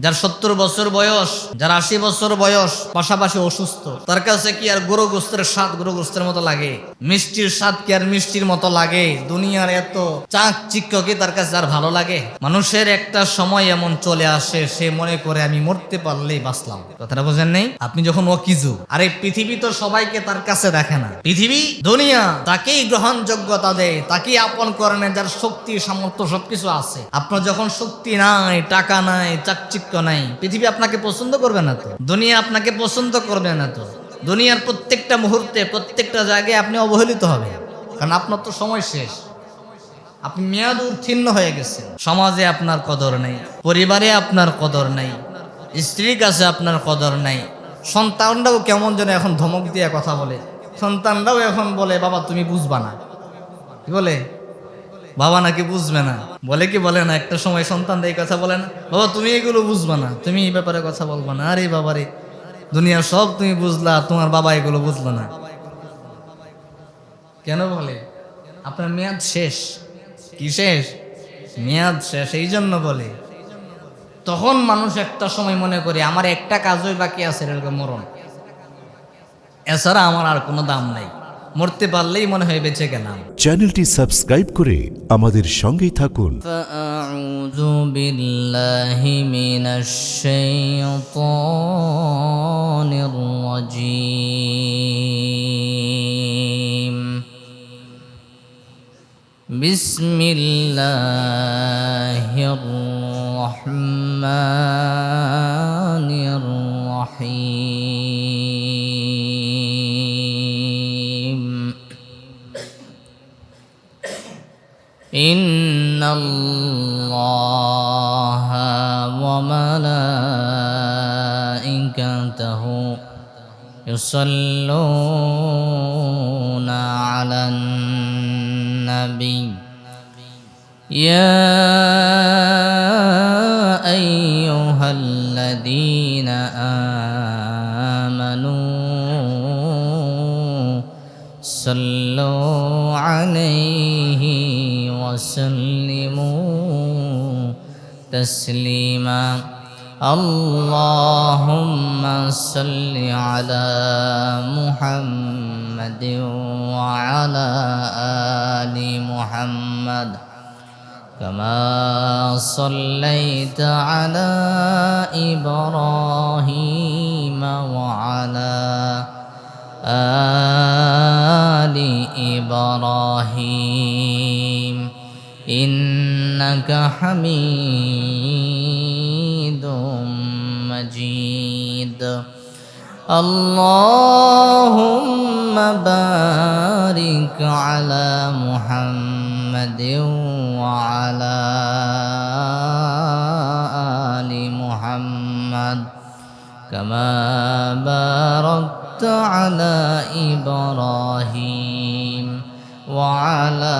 যার 70 বছর বয়স, যার 80 বছর বয়স, পাশাপাশি অসুস্থ, তার কাছে কি আর গরু গোস্তের স্বাদ গরু গোস্তের মতো লাগে? মিষ্টির স্বাদ কি আর মিষ্টির মতো লাগে? দুনিয়ার এত চাকচিক্য কি তার কাছে আর ভালো লাগে? মানুষের একটা সময় এমন চলে আসে, সে মনে করে আমি মরতে পারলেই বাঁচলাম। কথাটা বোঝেন নেই? আপনি যখন অকিজু, আরে পৃথিবী তো সবাইকে তার কাছে দেখে না। পৃথিবী দুনিয়া তাকেই গ্রহণযোগ্যতা দেয়, তাকেই আপন করে নেয় যার শক্তি সামর্থ্য সবকিছু আছে। আপনার যখন শক্তি নাই, টাকা নাই, চাকচিক্য নাই, পৃথিবী আপনাকে পছন্দ করবে না তো, দুনিয়া আপনাকে পছন্দ করবে না তো। দুনিয়ার প্রত্যেকটা মুহূর্তে প্রত্যেকটা জায়গায় আপনি অবহেলিত হবেন, কারণ আপনার তো সময় শেষ, আপনি মেয়াদ উত্তীর্ণ হয়ে গেছেন। সমাজে আপনার কদর নেই, পরিবারে আপনার কদর নাই, স্ত্রীর কাছে আপনার কদর নাই। সন্তানরাও কেমন যেন এখন ধমক দিয়ে কথা বলে। সন্তানরাও এখন বলে বাবা তুমি বুঝবা না। কি বলে? বাবা নাকি বুঝবে না। বলে কি বলে না? একটা সময় সন্তানরা এই কথা বলে না, বাবা তুমি এগুলো বুঝবা না, তুমি এই ব্যাপারে কথা বলবা না। আরে বাবারে, দুনিয়ার সব তুমি বুঝলা, তোমার বাবা এগুলো বুঝলো না। কেন বলে? আপনার মেয়াদ শেষ। কি শেষ? মেয়াদ শেষ, এই জন্য বলে। তখন মানুষ একটা সময় মনে করে আমার একটা কাজই বাকি আছে, এরকম মরণ, এছাড়া আমার আর কোনো দাম নাই, মরতে পারলেই মনে হয় বেঁচে গেলাম। চ্যানেলটি সাবস্ক্রাইব করে আমাদের সঙ্গেই থাকুন। ফাআউযু বিল্লাহি মিনাশ শাইতানির রাজীম। বিসমিল্লাহির রহমানির রহিম। ইন্নাল্লাহা ওয়া মালাইকাতাহু ইউসাল্লুনা আলান নাবী ইয়া আইয়ুহাল্লাযীনা আমানু সাল্লু আলাইহি ওয়া সাল্লিমু তাসলিমা। আল্লাহুম্মা সাল্লি আলা মুহাম্মাদিন ওয়া আলা আলি মুহাম্মাদ কামা সাল্লাইতা আলা ইব্রাহিম ওয়া আলা আলি ইব্রাহিম ইন্নাকা হামিদুম মাজিদ। আল্লাহুম্মা বারিক আলা মুহাম্মাদিন ওয়া আলা আলি মুহাম্মাদ কামা বারাকতা আলা ইব্রাহিম ওয়া আলা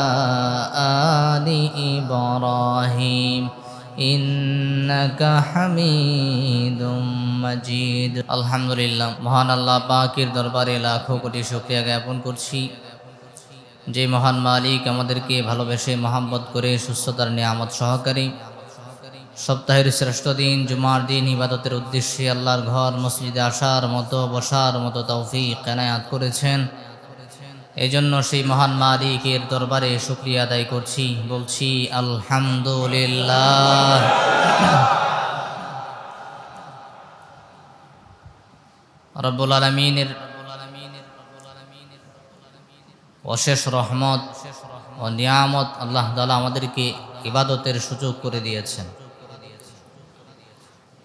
আলি ইব্রাহিম ইন্নাকা হামিদুম মাজিদ। আলহামদুলিল্লাহ, মহান আল্লাহ পাকের দরবারে লাখো কোটি শুকরিয়া জ্ঞাপন করছি, যে মহান মালিক আমাদেরকে ভালোবেসে মহাব্বত করে সুস্থতার নিয়ামত সহকারী সপ্তাহের শ্রেষ্ঠ দিন জুমার দিন ইবাদতের উদ্দেশ্যে আল্লাহর ঘর মসজিদে আসার মতো বসার মতো তৌফিক এনায়াত করেছেন। এই জন্য সেই মহান মালিকের দরবারে শুকরিয়া আদায় করছি, বলছি আলহামদুলিল্লাহ। রব্বুল আলামিনের অশেষ রহমত ও নিয়ামত আল্লাহ তাআলা আমাদেরকে ইবাদতের সুযোগ করে দিয়েছেন।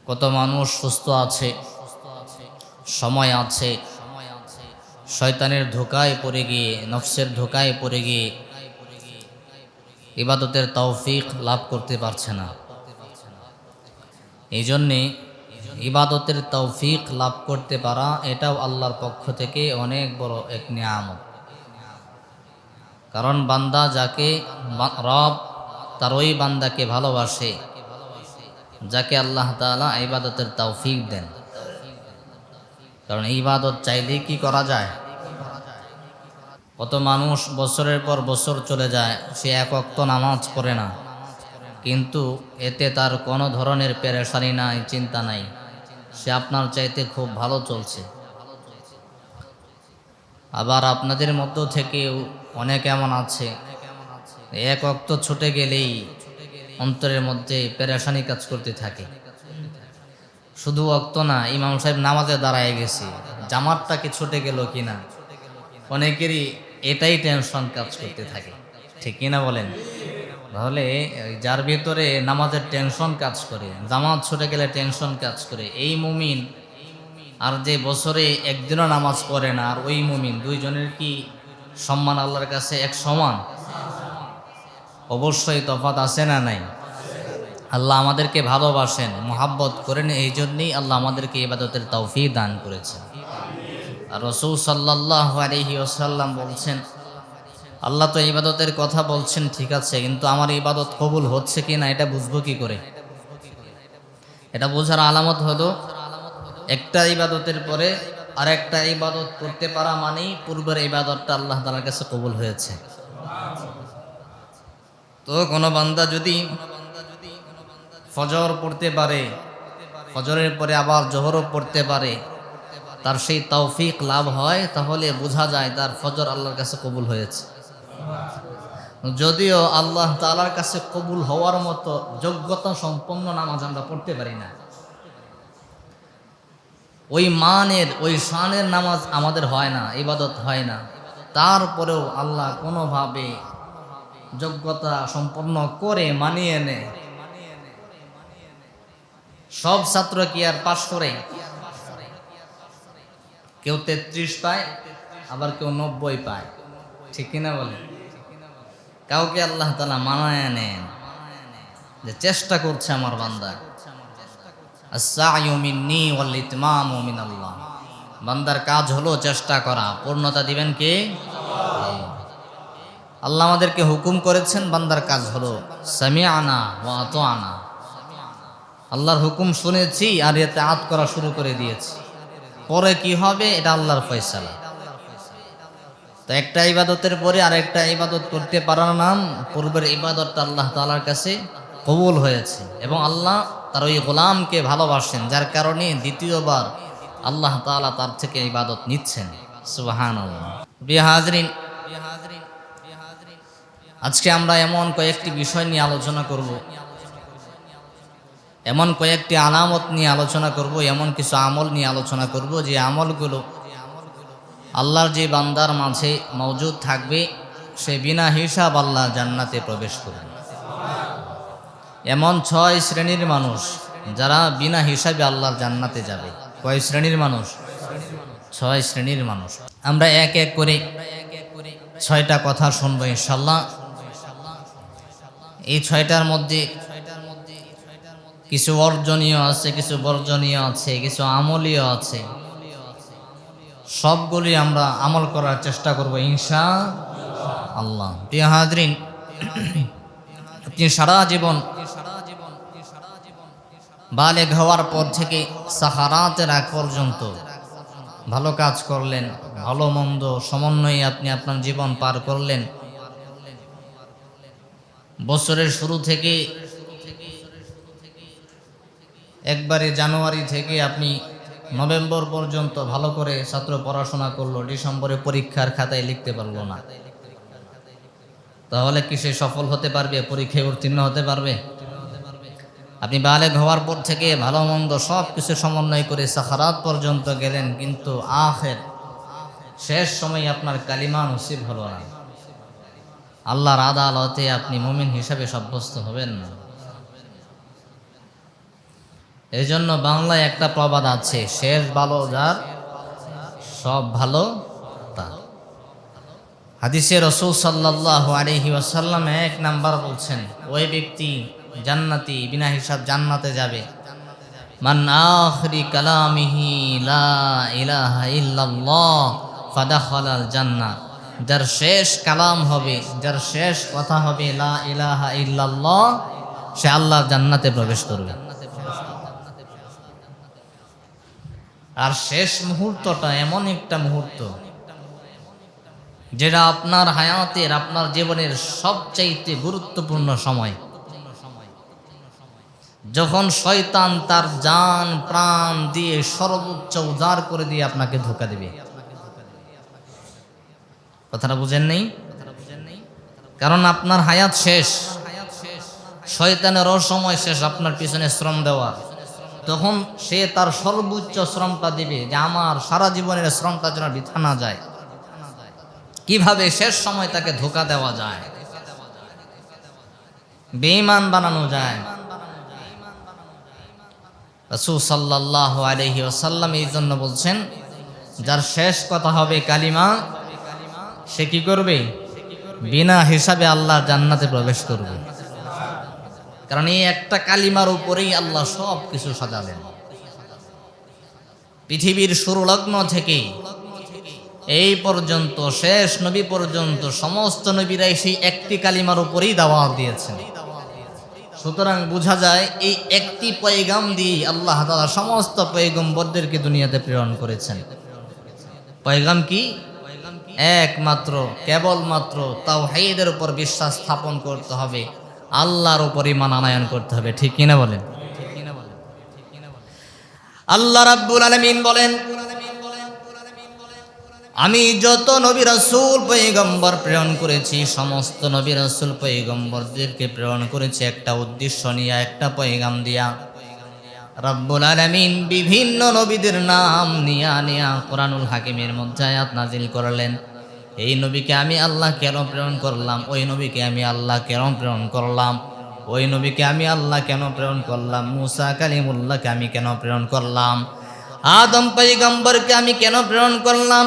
কত মানুষ সুস্থ আছে, সময় আছে, শয়তানের ধোকায় পড়ে গিয়ে, নফসের ধোকায় পড়ে গিয়ে ইবাদতের তৌফিক লাভ করতে পারছে না। এই জন্যে ইবাদতের তৌফিক লাভ করতে পারা এটাও আল্লাহর পক্ষ থেকে অনেক বড় এক নিয়ামত। কারণ বান্দা যাকে রব তার ওই বান্দাকে ভালোবাসে যাকে আল্লাহ তাআলা ইবাদতের তৌফিক দেন। কারণ ইবাদত চাইলেই কি করা যায়? কত মানুষ বছরের পর বছর চলে যায়, সে এক ওয়াক্ত নামাজ পড়ে না, কিন্তু এতে তার কোনো ধরনের পেরেশানি নাই, চিন্তা নাই, সে আপনার চাইতে খুব ভালো চলছে। আবার আপনাদের মধ্য থেকেও অনেক এমন আছে এক ওয়াক্ত ছুটে গেলেই অন্তরের মধ্যে পেরেশানি কাজ করতে থাকে। শুধু ওয়াক্ত না, ইমাম সাহেব নামাজে দাঁড়ায় গেছে, জামাতটা কি ছুটে গেল কিনা, অনেকেরই এটাই টেনশন কাজ করতে থাকে, ঠিক কিনা বলেন? তাহলে যার ভিতরে নামাজের টেনশন কাজ করে, জামাত ছুটে গেলে টেনশন কাজ করে, এই মুমিন আর যে বছরে একদিনও নামাজ পড়ে না আর ওই মুমিন, দুইজনের কি সম্মান আল্লাহর কাছে এক সমান? অবশ্যই তফাৎ আছে না নাই? আল্লাহ আমাদেরকে ভালোবাসেন, মোহাব্বত করেন, এই জন্যই আল্লাহ আমাদেরকে ইবাদতের তৌফিক দান করেছেন। আর রাসূল সাল্লাল্লাহু আলাইহি ওয়াসাল্লাম বলছেন, আল্লাহ তো ইবাদতের কথা বলছেন ঠিক আছে, কিন্তু আমার ইবাদত কবুল হচ্ছে কি না এটা বুঝবো কি করে? এটা বোঝার আলামত হলো একটা ইবাদতের পরে আরেকটা ইবাদত করতে পারা মানেই পূর্বের ইবাদতটা আল্লাহ তাআলার কাছে কবুল হয়েছে। তো কোনো বান্দা যদি ফজর পড়তে পারে, ফজরের পরে আবার জোহরও পড়তে পারে, তার সেই তৌফিক লাভ হয়, তাহলে বোঝা যায় তার ফজর আল্লাহর কাছে কবুল হয়েছে। যদিও আল্লাহ তাআলার কাছে কবুল হওয়ার মতো যোগ্যতা সম্পন্ন নামাজ আমরা পড়তে পারি না, ওই মানের ওই শানের নামাজ আমাদের হয় না, ইবাদত হয় না, তারপরেও আল্লাহ কোনোভাবে যোগ্যতা সম্পন্ন করে মানিয়ে নেয়। সব ছাত্র কি আর পাশ করে? কেউ 33 পায়, আবার কেউ 90 পায়, ঠিক কিনা বলে? কাউকে আল্লাহ তাআলা মানায় নেন যে চেষ্টা করছে আমার বান্দা। আস-সা'য়ু মিন্নি ওয়াল ইতমামু মিনাল্লাহ। বান্দার কাজ হলো চেষ্টা করা, পূর্ণতা দিবেন কে? আল্লাহ আমাদেরকে হুকুম করেছেন, বান্দার কাজ হলো সামি'না ওয়া আতা'না। আল্লাহর হুকুম শুনেছি আর ইতাআত করা শুরু করে দিয়েছি, পরে কি হবে এটা আল্লাহর ফয়সালা। তো একটা ইবাদতের পরে আরেকটা ইবাদত করতে পারার নাম পূর্বের ইবাদতটা আল্লাহ তাআলার কাছে কবুল হয়েছে, এবং আল্লাহ তার ওই গোলামকে ভালোবাসেন, যার কারণে দ্বিতীয়বার আল্লাহ তাআলা তার থেকে ইবাদত নিচ্ছেন। সুবহানাল্লাহ। প্রিয় হাজরিন, আজকে আমরা এমন কয়েকটি বিষয় নিয়ে আলোচনা করব, এমন কয়েকটি আলামত নিয়ে আলোচনা করব, এমন কিছু আমল নিয়ে আলোচনা করব যে আমলগুলো আল্লাহর যে বান্দার মাঝে মওজুদ থাকবে সে বিনা হিসাব আল্লাহ জান্নাতে প্রবেশ করবে। এমন 6 শ্রেণীর মানুষ যারা বিনা হিসাবে আল্লাহর জান্নাতে যাবে। কয় শ্রেণীর মানুষ? 6 শ্রেণীর মানুষ। আমরা এক এক করে 6টা কথা শুনবো ইনশাআল্লাহ। এই 6টার মধ্যে কিছু অর্জনীয় আছে, কিছু বর্জনীয় আছে, কিছু আমলীয় আছে। সবগুলি আমরা আমল করার চেষ্টা করব ইনশাআল্লাহ। প্রিয় হাজরিন, আপনি সারা জীবন বালেগ হওয়ার পর থেকে সাহারাতের আগ পর্যন্ত ভালো কাজ করলেন, ভালো মন্দ সমন্বয়ে আপনি আপনার জীবন পার করলেন। বছরের শুরু থেকে একবারে জানুয়ারি থেকে আপনি নভেম্বর পর্যন্ত ভালো করে ছাত্র পড়াশোনা করলো, ডিসেম্বরে পরীক্ষার খাতায় লিখতে পারলো না, তাহলে কি সে সফল হতে পারবে? পরীক্ষায় উত্তীর্ণ হতে পারবে? আপনি বালেগ হওয়ার পর থেকে ভালো মন্দ সব কিছু সমন্বয় করে সাখারাত পর্যন্ত গেলেন, কিন্তু আখের শেষ সময় আপনার কালিমা নসিব হলো না, আল্লাহর আদালতে আপনি মুমিন হিসাবে সাব্যস্ত হবেন না। এই জন্য বাংলায় একটা প্রবাদ আছে, শেষ ভালো যার সব ভালো তার। হাদিসে রাসূল সাল্লাল্লাহু আলাইহি ওয়াসাল্লাম 1 নাম্বার বলছেন, ওই ব্যক্তি জান্নাতি, বিনা হিসাব জান্নাতে যাবে। মান আখিরি কালামিহি লা ইলাহা ইল্লাল্লাহ ফাদাখালাল জান্নাহ। যার শেষ কালাম হবে, যার শেষ কথা হবে লা ইলাহা ইল্লাল্লাহ, সে আল্লাহর জান্নাতে প্রবেশ করবে। আর শেষ মুহূর্তটা এমন একটা মুহূর্ত যেটা আপনার হায়াতের, আপনার জীবনের সবচাইতে গুরুত্বপূর্ণ সময়। যখন শয়তান তার জান প্রাণ দিয়ে সর্বোচ্চ উজাড় করে দিয়ে আপনাকে ধোঁকা দেবে। কথাটা বুঝেন নেই? কারণ আপনার হায়াত শেষ, শয়তানের অসময় শেষ আপনার পিছনে শ্রম দেওয়া। তখন সে তার সর্বোচ্চ শ্রমটা দিবে যে আমার সারা জীবনের শ্রমটা যেন বৃথা না যায়। কিভাবে শেষ সময় তাকে ধোঁকা দেওয়া যায়, বেঈমান বানানো যায়। রাসূল সাল্লাল্লাহু আলাইহি ওয়াসাল্লাম এই জন্য বলছেন, যার শেষ কথা হবে কালিমা, সে কি করবে? বিনা হিসাবে আল্লাহর জান্নাতে প্রবেশ করবে। কারণ এই একটা কালিমার উপরেই আল্লাহ সব কিছু সাজালেন। পৃথিবীর শুরু লগ্ন থেকে এই পর্যন্ত শেষ নবী পর্যন্ত সমস্ত নবীরাই সেই একটি কালিমার উপরেই দাওয়াত দিয়েছেন। সুতরাং বোঝা যায় এই একটি পয়গাম দিয়ে আল্লাহ তাআলা সমস্ত পয়গম্বরদেরকে দুনিয়াতে প্রেরণ করেছেন। পয়গাম কি? একমাত্র কেবলমাত্র তাওহীদের উপর বিশ্বাস স্থাপন করতে হবে, আল্লাহর উপর ঈমান আনয়ন করতে হবে। ঠিক কিনা বলেন? আল্লাহ রাব্বুল আলামিন বলেন, আমি যত নবী রাসূল পয়গম্বর প্রেরণ করেছি, সমস্ত নবী রাসূল পয়গম্বরদেরকে প্রেরণ করেছি একটা উদ্দেশ্য নিয়ে, একটা পয়গাম দিয়া। রব্বুল আলামিন বিভিন্ন নবীদের নাম নিয়া কোরআনুল হাকিমের মধ্যে আয়াত নাজিল করলেন। এই নবীকে আমি আল্লাহ কেন প্রেরণ করলাম, ওই নবীকে আমি আল্লাহ কেন প্রেরণ করলাম, ওই নবীকে আমি আল্লাহ কেন প্রেরণ করলাম, মুসা কালিমুল্লাহকে আমি কেন প্রেরণ করলাম, আদম পয়গম্বরকে আমি কেন প্রেরণ করলাম,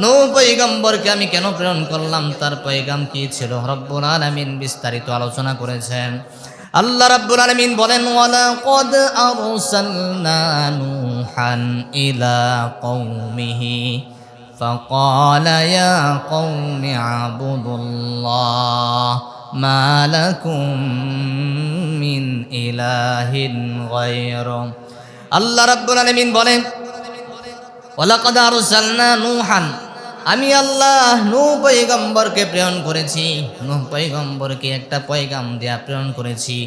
নূহ পয়গম্বরকে আমি কেন প্রেরণ করলাম, তার পয়গাম কি ছিল, রব্বুল আলামিন বিস্তারিত আলোচনা করেছেন। আল্লাহ রাব্বুল আলামিন বলেন, ওয়ালাকাদ আরসালনা নূহান ইলা কওমিহি ফাকালা ইয়া কওমি আবুদুল্লাহ মা লাকুম মিন ইলাহিন গায়রু। আল্লাহ রাব্বুল আলামিন বলেন, ওয়ালাকাদ আরসালনা নূহান, আমি আল্লাহ নূহ পয়গম্বরকে প্রেরণ করেছি। নূহ পয়গম্বরকে একটা পয়গাম দিয়া প্রেরণ করেছি।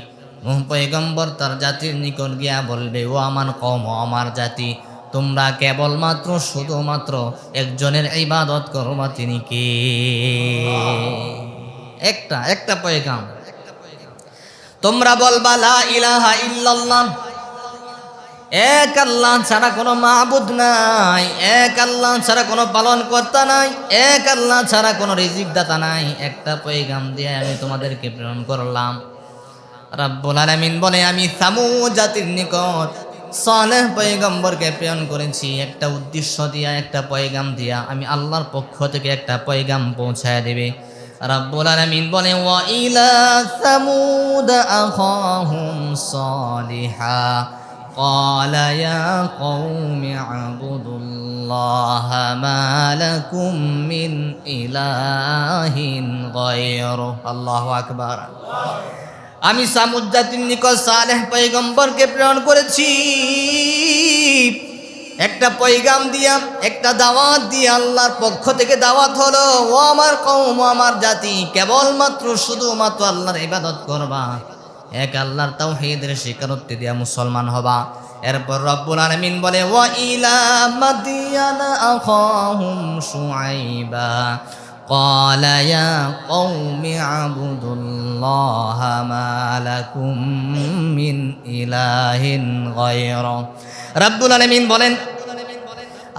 নূহ পয়গম্বর তার জাতির নিকট গিয়া বলবে, ও আমার কওম, ও আমার জাতি, তোমরা কেবলমাত্র শুধুমাত্র একজনের ইবাদত করবা, তিনি কে? একটা পয়গাম। তোমরা বলবা লা ইলাহা ইল্লাল্লাহ, এক আল্লাহ ছাড়া কোনো মাবুদ নাই, এক আল্লাহ ছাড়া কোনো পালন কর্তা নাই, এক আল্লাহ ছাড়া কোনো রিজিক দাতা নাই। একটা পয়গাম দিয়ে আমি তোমাদেরকে প্রেরণ করলাম। রাব্বুল আলামিন বলে, আমি সামূদ জাতির নিকট সালেহ পয়গম্বরকে প্রেরণ করেছি একটা উদ্দেশ্য দিয়া, একটা পয়গাম দিয়া। আমি আল্লাহর পক্ষ থেকে একটা পয়গাম পৌঁছায় দেবে। রাব্বুল আলামিন বলে, ওয়া ইলা সামুদ আখাহুম সালিহা قال يا قوم اعبدوا الله ما لكم من إله غيره। الله أكبر। আমি সামুদ জাতির নিকট সালেহ পয়গম্বরকে প্রেরণ করেছি একটা পয়গাম দিয়া, একটা দাওয়াত দিয়া। আল্লাহর পক্ষ থেকে দাওয়াত হলো, ও আমার কওম, ও আমার জাতি, কেবলমাত্র শুধুমাত্র আল্লাহর ইবাদত করবা, এক আল্লাহর তাওহীদের স্বীকারোক্তি দিয়া মুসলমান হবা। এরপর রব্বুল আলামিন বলে, ওয়া ইলা মাদিয়ানা আখাহুম শুআইবা ক্বালা ইয়া কওমি আবুদুল্লাহা মা লাকুম মিন ইলাহিন গায়রু। রব্বুল আলামিন বলেন,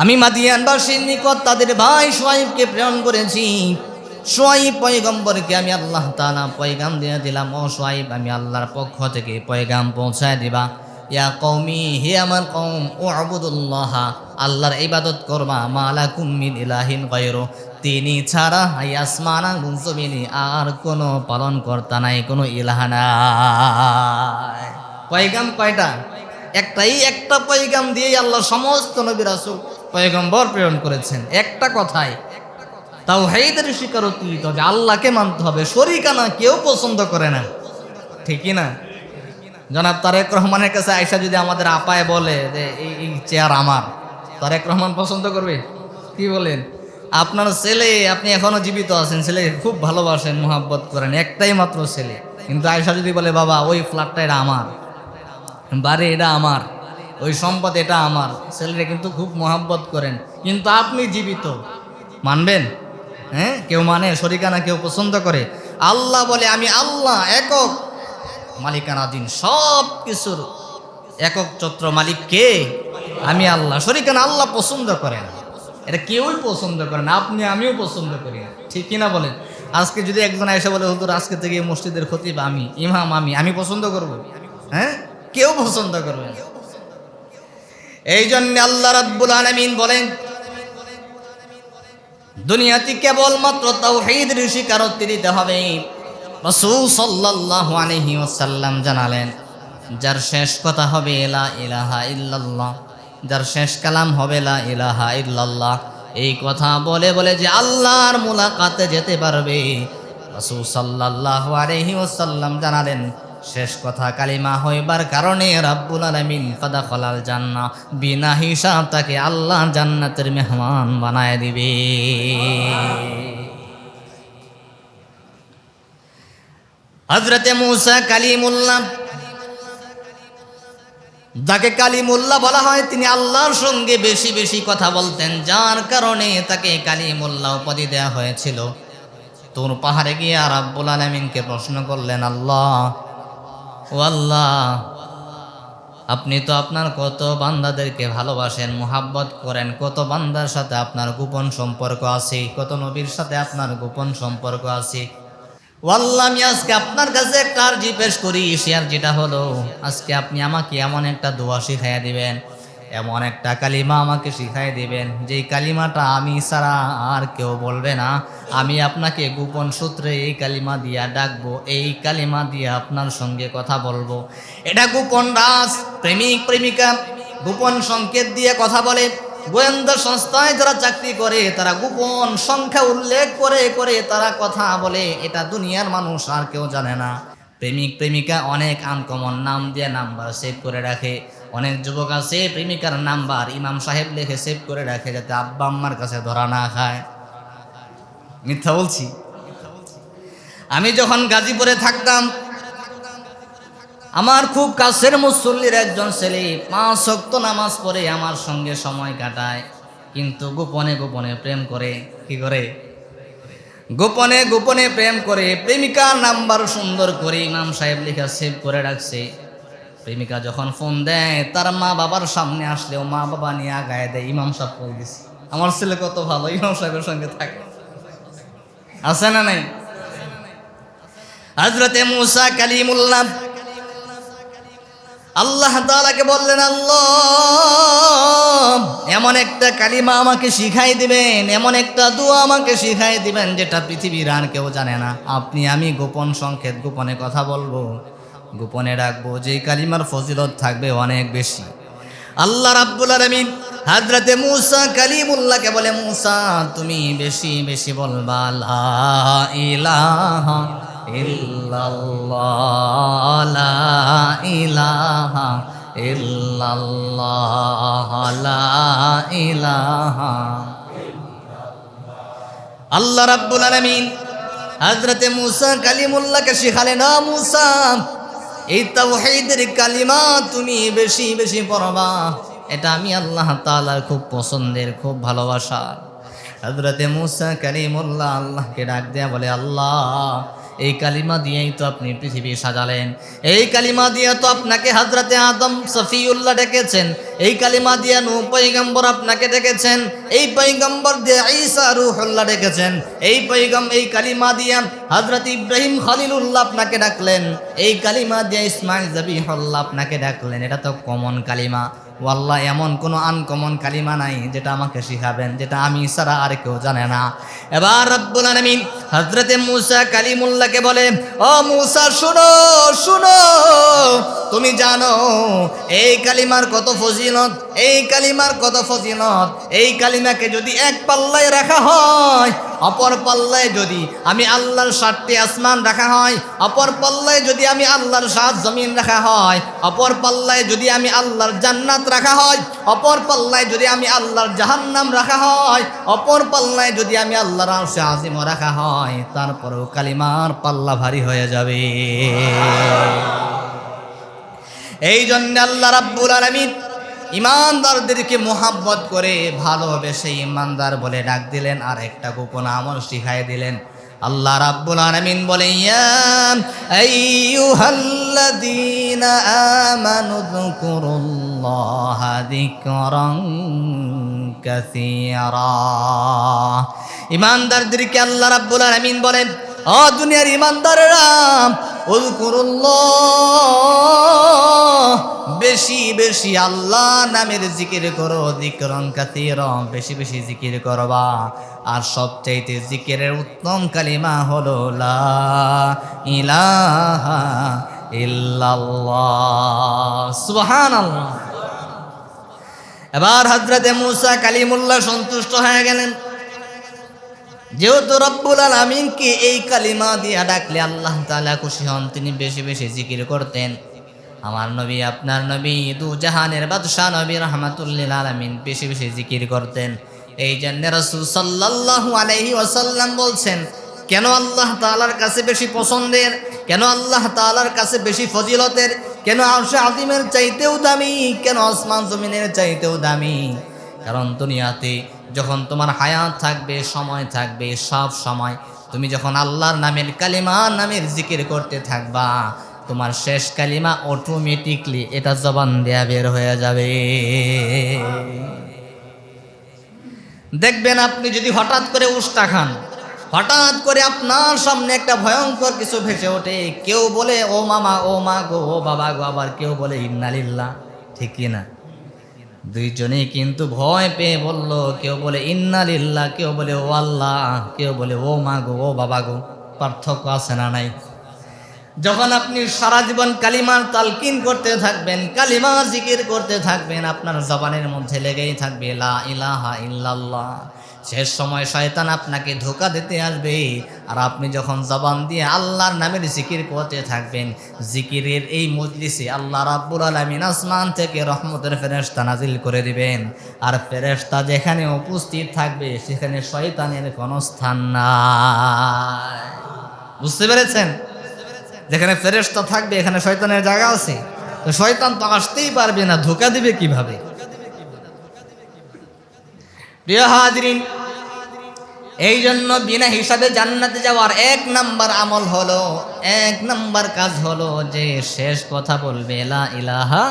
আমি মাদিয়ানবাসীর নিকট তাদের ভাই শুআইবকে প্রেরণ করেছি। শুআইব পয়গম্বরকে আমি আল্লাহ তাআলা পয়গাম দিয়ে দিলাম, ও শুআইব, আমি আল্লাহর পক্ষ থেকে পয়গাম পৌঁছায় দিবা। ইয়া কওমি, হে আমার কওম, উবুদুল্লাহ, আল্লাহর ইবাদত করবা, মা লাকুম মিন ইলাহিন গায়রু, তিনি ছাড়া এই আসমান আর জমিনে আর কোনো পালন কর্তা নাই, কোনো ইলাহ নাই। পয়গাম কয়টা? একটাই। একটা পয়গাম দিয়ে আল্লাহ সমস্ত নবী রাসূল পয়গম্বর প্রেরণ করেছেন। একটা কথাই তাওহীদের স্বীকারোক্তি দিতে হবে, আল্লাহকে মানতে হবে, শরীকানা কেউ পছন্দ করে না। ঠিকই না? জনাব তারেক রহমানের কাছে আয়েশা যদি আমাদের আপায় বলে যে এই চেয়ার আমার, তারেক রহমান পছন্দ করবে? কি বলেন? আপনার ছেলে, আপনি এখনো জীবিত আছেন, ছেলে খুব ভালোবাসেন, মোহাব্বত করেন, একটাই মাত্র ছেলে, কিন্তু আয়েশা যদি বলে বাবা ওই ফ্ল্যাটটা এটা আমার, বাড়ি এটা আমার, ওই সম্পদ এটা আমার, ছেলেরা কিন্তু খুব মহাব্বত করেন, কিন্তু আপনি জীবিত, মানবেন? হ্যাঁ, কেউ মানে শরিকানা, কেউ পছন্দ করে। আল্লাহ বলে আমি আল্লাহ একক মালিকানাধীন, সব কিছুর একক ছত্র মালিক কে? আমি আল্লাহ। শরিকানা আল্লাহ পছন্দ করেন, এটা কেউই পছন্দ করে না, আপনি আমিও পছন্দ করি না, ঠিক কিনা বলেন? আজকে যদি একজন এসে বলে হুজুর আজকে থেকে মসজিদের খতিব আমি, ইমাম আমি পছন্দ করব? হ্যাঁ, কেউ পছন্দ করবে না। এই জন্য আল্লাহ রাব্বুল আলামিন বলেন দুনিয়াতে কেবলমাত্র তাওহীদের স্বীকারোক্তি দিতে হবে। রাসূল সাল্লাল্লাহু আলাইহি ওয়াসাল্লাম জানালেন যার শেষ কথা হবে লা ইলাহা ইল্লাল্লাহ, যার শেষ কালাম হবে লা ইলাহা ইল্লাল্লাহ, এই কথা বলে বলে যে আল্লাহর মুলাকাতে যেতে পারবে। রাসূল সাল্লাল্লাহু আলাইহি ওয়াসাল্লাম জানালেন শেষ কথা কালিমা হইবার কারণে রাব্বুল আলামিন ফাদাখালাল জান্নাহ, বিনা হিসাব তাকে আল্লাহ জান্নাতের মেহমান বানায় দিবে। হযরতে মূসা কালিমুল্লাহ, যাকে কালিমুল্লাহ বলা হয়, তিনি আল্লাহর সঙ্গে বেশি বেশি কথা বলতেন, যার কারণে তাকে কালিমুল্লাহ উপাধি দেওয়া হয়েছিল। তুর পাহাড়ে গিয়ে রাব্বুল আলামিনকে প্রশ্ন করলেন, আল্লাহ ও আল্লাহ, আপনি তো আপনার কত বান্দাদেরকে ভালোবাসেন, মুহাব্বত করেন, কত বান্দার সাথে আপনার গোপন সম্পর্ক আছে, কত নবীর সাথে আপনার গোপন সম্পর্ক আছে। ও আল্লাহ, আমি আজকে আপনার কাছে একটা আরজি পেশ করি, সে আরজিটা হলো আজকে আপনি আমাকে এমন একটা দোয়া শিখাইয়া দিবেন, এমন একটা কালিমা আমাকে শিখাই দিবেন, যেই কালিমাটা আমি ছাড়া আর কেউ বলবে না। আমি আপনাকে গোপন সূত্রে এই কালিমা দিয়া ডাকবো, এই কালিমা দিয়ে আপনার সঙ্গে কথা বলবো। এটা গোপন রাজ, প্রেমিক প্রেমিকা গোপন সংকেত দিয়ে কথা বলে। গোয়েন্দা সংস্থায় যারা চাকরি করে তারা গোপন সংখ্যা উল্লেখ করে করে তারা কথা বলে, এটা দুনিয়ার মানুষ আর কেউ জানে না। প্রেমিক প্রেমিকা অনেক আনকমন নাম দিয়ে নাম্বার সেভ করে রাখে। অনেক যুবক আছে প্রেমিকার নাম্বার ইমাম সাহেব লিখে সেভ করে রাখে যাতে আব্বা আম্মার কাছে ধরা না খায়। মিথ্যা বলছি? আমি যখন গাজীপুরে থাকতাম, আমার খুব কাছের মুসল্লির একজন ছেলে 5 ওয়াক্ত নামাজ পড়ে আমার সঙ্গে সময় কাটায়, কিন্তু গোপনে গোপনে প্রেম করে। কি করে? গোপনে গোপনে প্রেম করে। প্রেমিকার নাম্বার সুন্দর করে ইমাম সাহেব লেখা সেভ করে রাখছে। প্রেমিকা যখন ফোন দেয় তার মা বাবার সামনে আসলেও মা বাবা নিয়ে আগায় দেয়, ইমাম সাহেব কল দিছে। আমার ছেলে কত ভালো, ইমাম সাহেবের সঙ্গে থাকে। আছে না নাই? হযরতে মূসা কালিমুল্লাহ আল্লাহ তাআলাকে বললেন, আল্লাহ এমন একটা কালিমা আমাকে শিখাই দিবেন, এমন একটা দোয়া আমাকে শিখাই দিবেন যেটা পৃথিবীর আর কেউ জানে না। আপনি আমি গোপন সংকেত, গোপনে কথা বলবো, গোপনে রাখবো, যে কালিমার ফজিলত থাকবে অনেক বেশি। আল্লাহ রাব্বুল আলামিন হযরতে মূসা কালিমুল্লাহকে বলে, মূসা তুমি বেশি বেশি বলবা লা ইলাহা ইল্লাল্লাহ, লা ইলাহা ইল্লাল্লাহ, লা ইলাহা। আল্লাহ রাব্বুল আলামিন হযরতে মূসা কালিমুল্লাহকে শিখালেন, মূসা এই তাওহীদের কালিমা তুমি বেশি বেশি পড়বা, এটা আমি আল্লাহ তাআলার খুব পছন্দের, খুব ভালোবাসার। হযরতে মূসা কালিমুল্লাহ আল্লাহকে ডাক দেয়া বলে, আল্লাহ এই কালিমা দিয়েই তো আপনি পৃথিবী সাজালেন, এই কালিমা দিয়ে তো আপনাকে হযরতে আদম সফিউল্লাহ ডেকেছেন, এই কালিমা দিয়ে নূহ পয়গম্বর আপনাকে ডেকেছেন, এই পয়গম্বর দিয়ে ঈসা রূহুল্লাহ ডেকেছেন, এই কালিমা দিয়ে হযরত ইব্রাহিম খলিলুল্লাহ আপনাকে ডাকলেন, এই কালিমা দিয়ে ইসমাঈল যাবিহুল্লাহ আপনাকে ডাকলেন। এটা তো কমন কালিমা। ওয়াল্লাহ এমন কোনো আনকমন কালিমা নাই যেটা আমাকে শিখাবেন, যেটা আমি ছাড়া আর কেউ জানে না। এবার রব্বুল আলামিন হযরতে মূসা কালিমুল্লাহকে বলে, ও মূসা শুনো শুনো, তুমি জানো এই কালিমার কত ফজিলত, এই কালিমার কত ফজিলত। এই কালিমাকে যদি এক পাল্লায় রাখা হয়, অপর পাল্লায় যদি আমি আল্লাহর 7টি আসমান রাখা হয়, অপর পাল্লায় যদি আমি আল্লাহর 7 জমিন রাখা হয়, অপর পাল্লায় যদি আমি আল্লাহর জান্নাত রাখা হয়, অপর পাল্লায় যদি আমি আল্লাহর জাহান্নাম রাখা হয়, অপর পাল্লায় যদি আমি আল্লাহর আরশে আজিম রাখা হয়, তারপরেও কালিমার পাল্লা ভারী হয়ে যাবে। এই জন্য আল্লাহ রাব্বুল আলামিন ইমানদারদেরকে মোহাব্বত করে ভালোবেসে ইমানদার বলে ডাক দিলেন, আর একটা গোপন আমল শিখাই দিলেন। আল্লাহ রাব্বুল আলামিন বলেন, ইয়া আইয়ুহাল্লাযীনা আমানু যকুরুল্লাহা যিকরান কাসীরা। ইমানদারদেরকে আল্লাহ রাব্বুল আলামিন বলেন, ও দুনিয়ার ইমানদাররা, উযকুরুল্লাহ, বেশি বেশি আল্লাহ নামের জিকির করো, যিকরান কাসীরা, বেশি বেশি জিকির করবা। আর সবচাইতে জিকিরের উত্তম কালিমা হলো লা ইলাহা ইল্লাল্লাহ। সুবহানাল্লাহ। এবার হযরতে মূসা কালিমুল্লাহ সন্তুষ্ট হয়ে গেলেন। যেহেতু রব্বুল আলামিনকে এই কালিমা দিয়া ডাকলে আল্লাহ তাআলা খুশি হন, তিনি বেশি বেশি জিকির করতেন। আমার নবী, আপনার নবী, দু জাহানের বাদশা নবী রাহমাতুল লিল আলামিন বেশি বেশি জিকির করতেন। এই জন্য রাসূল সাল্লাল্লাহু আলাইহি ওয়াসাল্লাম বলছেন, কেন আল্লাহ তাআলার কাছে বেশি পছন্দের, কেন আল্লাহ তাআলার কাছে বেশি ফজিলতের, কেন আরশে আযীমের চাইতেও দামি, কেন আসমান জমিনের চাইতেও দামি? কারণ দুনিয়াতে যখন তোমার হায়াত থাকবে, সময় থাকবে, সব সময় তুমি যখন আল্লাহর নামের কালিমা নামের জিকির করতে থাকবা, তোমার শেষ কালিমা অটোমেটিকলি এটা জবান দেয়া বের হয়ে যাবে। দেখবেন আপনি যদি হঠাৎ করে উষ্টা খান, হঠাৎ করে আপনার সামনে একটা ভয়ঙ্কর কিছু ভেসে ওঠে, কেউ বলে ও মামা, ও মা গো, ও বাবা গো, আবার কেউ বলে ইন্না লিল্লাহ, ঠিক কি না? দুইজনেই কিন্তু ভয় পেয়ে বলল, কেউ বলে ইন্না লিল্লাহ, কেউ বলে ও আল্লাহ, কেউ বলে ও মা গো, ও বাবা গো। পার্থক্য আছে না নাই? যখন আপনি সারা জীবন কালিমার তালকিন করতে থাকবেন, কালিমার জিকির করতে থাকবেন, আপনার জবানের মধ্যে লেগেই থাকবে লা ইলাহা ইল্লাল্লাহ, শেষ সময় শয়তান আপনাকে ধোঁকা দিতে আসবে। আর আপনি যখন জবান দিয়ে আল্লাহর নামের জিকির করতে থাকবেন, জিকিরের এই মজলিসে আল্লাহ রাব্বুল আলামিন আসমান থেকে রহমতের ফেরেশতা নাজিল করে দিবেন। আর ফেরেশতা যেখানে উপস্থিত থাকবে সেখানে শয়তানের কোনো স্থান নাই। বুঝতে পেরেছেন? যেখানে ফেরেশতা থাকবে এখানে শয়তানের জায়গা আছে, তো শয়তান তো আসতেই পারবে না, ধোঁকা দিবে কিভাবে? প্রিয় হাজরিন, এই জন্য বিনা হিসাবে জান্নাতে যাওয়ার এক নাম্বার আমল হলো, এক নাম্বার কাজ হলো যে শেষ কথা বলবে লা ইলাহা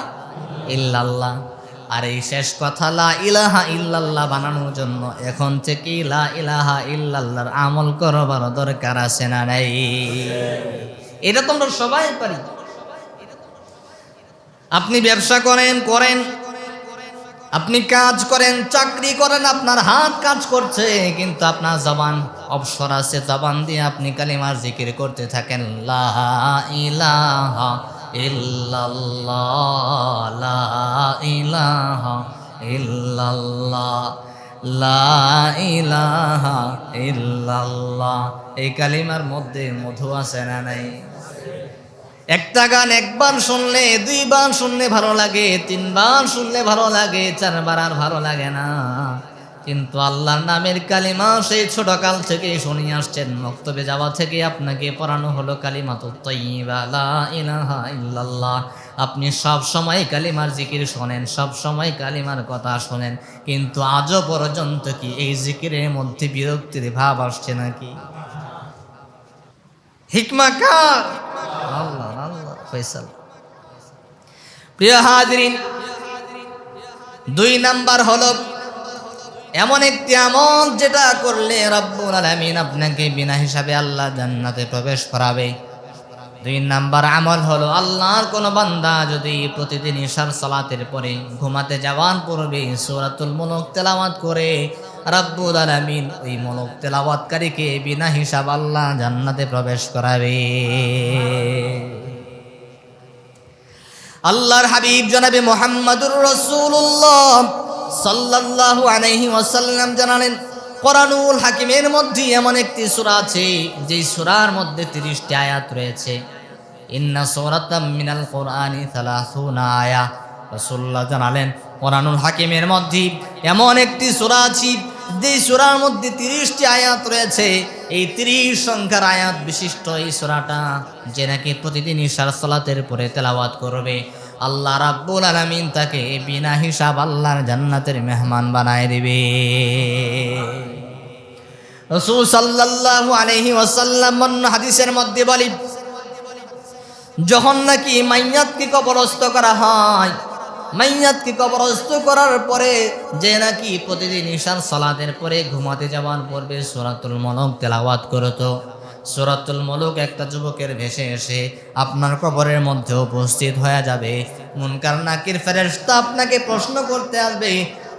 ইল্লাল্লাহ। আর এই শেষ কথা লা ইলাহা ইল্লাল্লাহ বানানোর জন্য এখন থেকে লা ইলাহা ইল্লাল্লাহর আমল করবার দরকার আছে না নাই? এটা তো আমরা সবাই পারি। আপনি ব্যবসা করেন, আপনি কাজ করেন, চাকরি করেন, আপনার হাত কাজ করছে, কিন্তু আপনার জবান অবসর আছে, জবান দিয়ে আপনি কালিমার জিকির করতে থাকেন, লা ইলাহা ইল্লাল্লাহ, লা ইলাহা ইল্লাল্লাহ, লা ইলাহা ইল্লাল্লাহ। এই কালিমার মধ্যে মধু আছে না নাই? একটা গান একবার শুনলে, দুইবার শুনলে ভালো লাগে, তিনবার শুনলে ভালো লাগে, চারবার আর ভালো লাগে না। কিন্তু আল্লাহর নামের কালিমা সেই ছোটকাল থেকে শুনিয়ে আসছেন, মক্তবে যাওয়া থেকে আপনাকে পড়ানো হলো কালিমাতুত তাইয়্যিবা লা ইলাহা ইল্লাল্লাহ। আপনি সব সময় কালিমার জিকির শোনেন, সব সময় কালিমার কথা শোনেন, কিন্তু আজও পর্যন্ত কি এই জিকিরের মধ্যে বিরক্তির ভাব আসছে নাকি? হিকমা কার? আল্লাহ আল্লাহ ফয়সাল। প্রিয় হাজরিন, দুই নাম্বার হলো এমন একটি আমল যেটা করলে রব্বুল আলামিন আপনাকে বিনা হিসাবে আল্লাহ জান্নাতে প্রবেশ করাবে। দুই নাম্বার আমল হলো আল্লাহর কোন বান্দা যদি প্রতিদিন ইশার সালাতের পরে ঘুমাতে যাওয়ার পূর্বে সূরাতুল মুলক তেলাওয়াত করে, রব্বুল আলামিন ওই মুলক তেলাওয়াতকারীকে বিনা হিসাব আল্লাহ জান্নাতে প্রবেশ করাবে। আল্লাহর হাবিব জনাবে মুহাম্মদুর রাসূলুল্লাহ সাল্লাল্লাহু আলাইহি ওয়াসাল্লাম জানালেন, কোরআনুল হাকিমের মধ্যে এমন একটি সূরা আছে যেই সূরার মধ্যে 30টি আয়াত রয়েছে। ইন্না সূরাতাম মিনাল কোরআনি 30 আয়া। রাসূলুল্লাহ জানালেন, কোরআনুল হাকিমের মধ্যে এমন একটি সূরা আছে যেই সূরার মধ্যে 30টি আয়াত রয়েছে। এই 30 সংখ্যার আয়াত বিশিষ্ট এই সূরাটা যে নাকি প্রতিদিন ইশার সালাতের পরে তেলাওয়াত করবে, আল্লাহ রাব্বুল আলামিন তাকে বিনা হিসাব আল্লাহর জান্নাতের মেহমান বানায় দিবে। রাসূল সাল্লাল্লাহু আলাইহি ওয়াসাল্লাম অন্য হাদিসের মধ্যে বলেন, যখন নাকি মাইয়াতকে কবরস্থ করা হয়, মাইয়াতকে কবরস্থ করার পরে যে নাকি প্রতিদিন ঈশার সালাতের পরে ঘুমাতে যাওয়ার পূর্বে সূরাতুল মুলক তেলাওয়াত করতো, সূরাতুল মুলক একটা যুবকের ভেসে এসে আপনার কবরের মধ্যে উপস্থিত হয়ে যাবে। মুনকার নাকির ফেরেশতা আপনাকে প্রশ্ন করতে আসবে।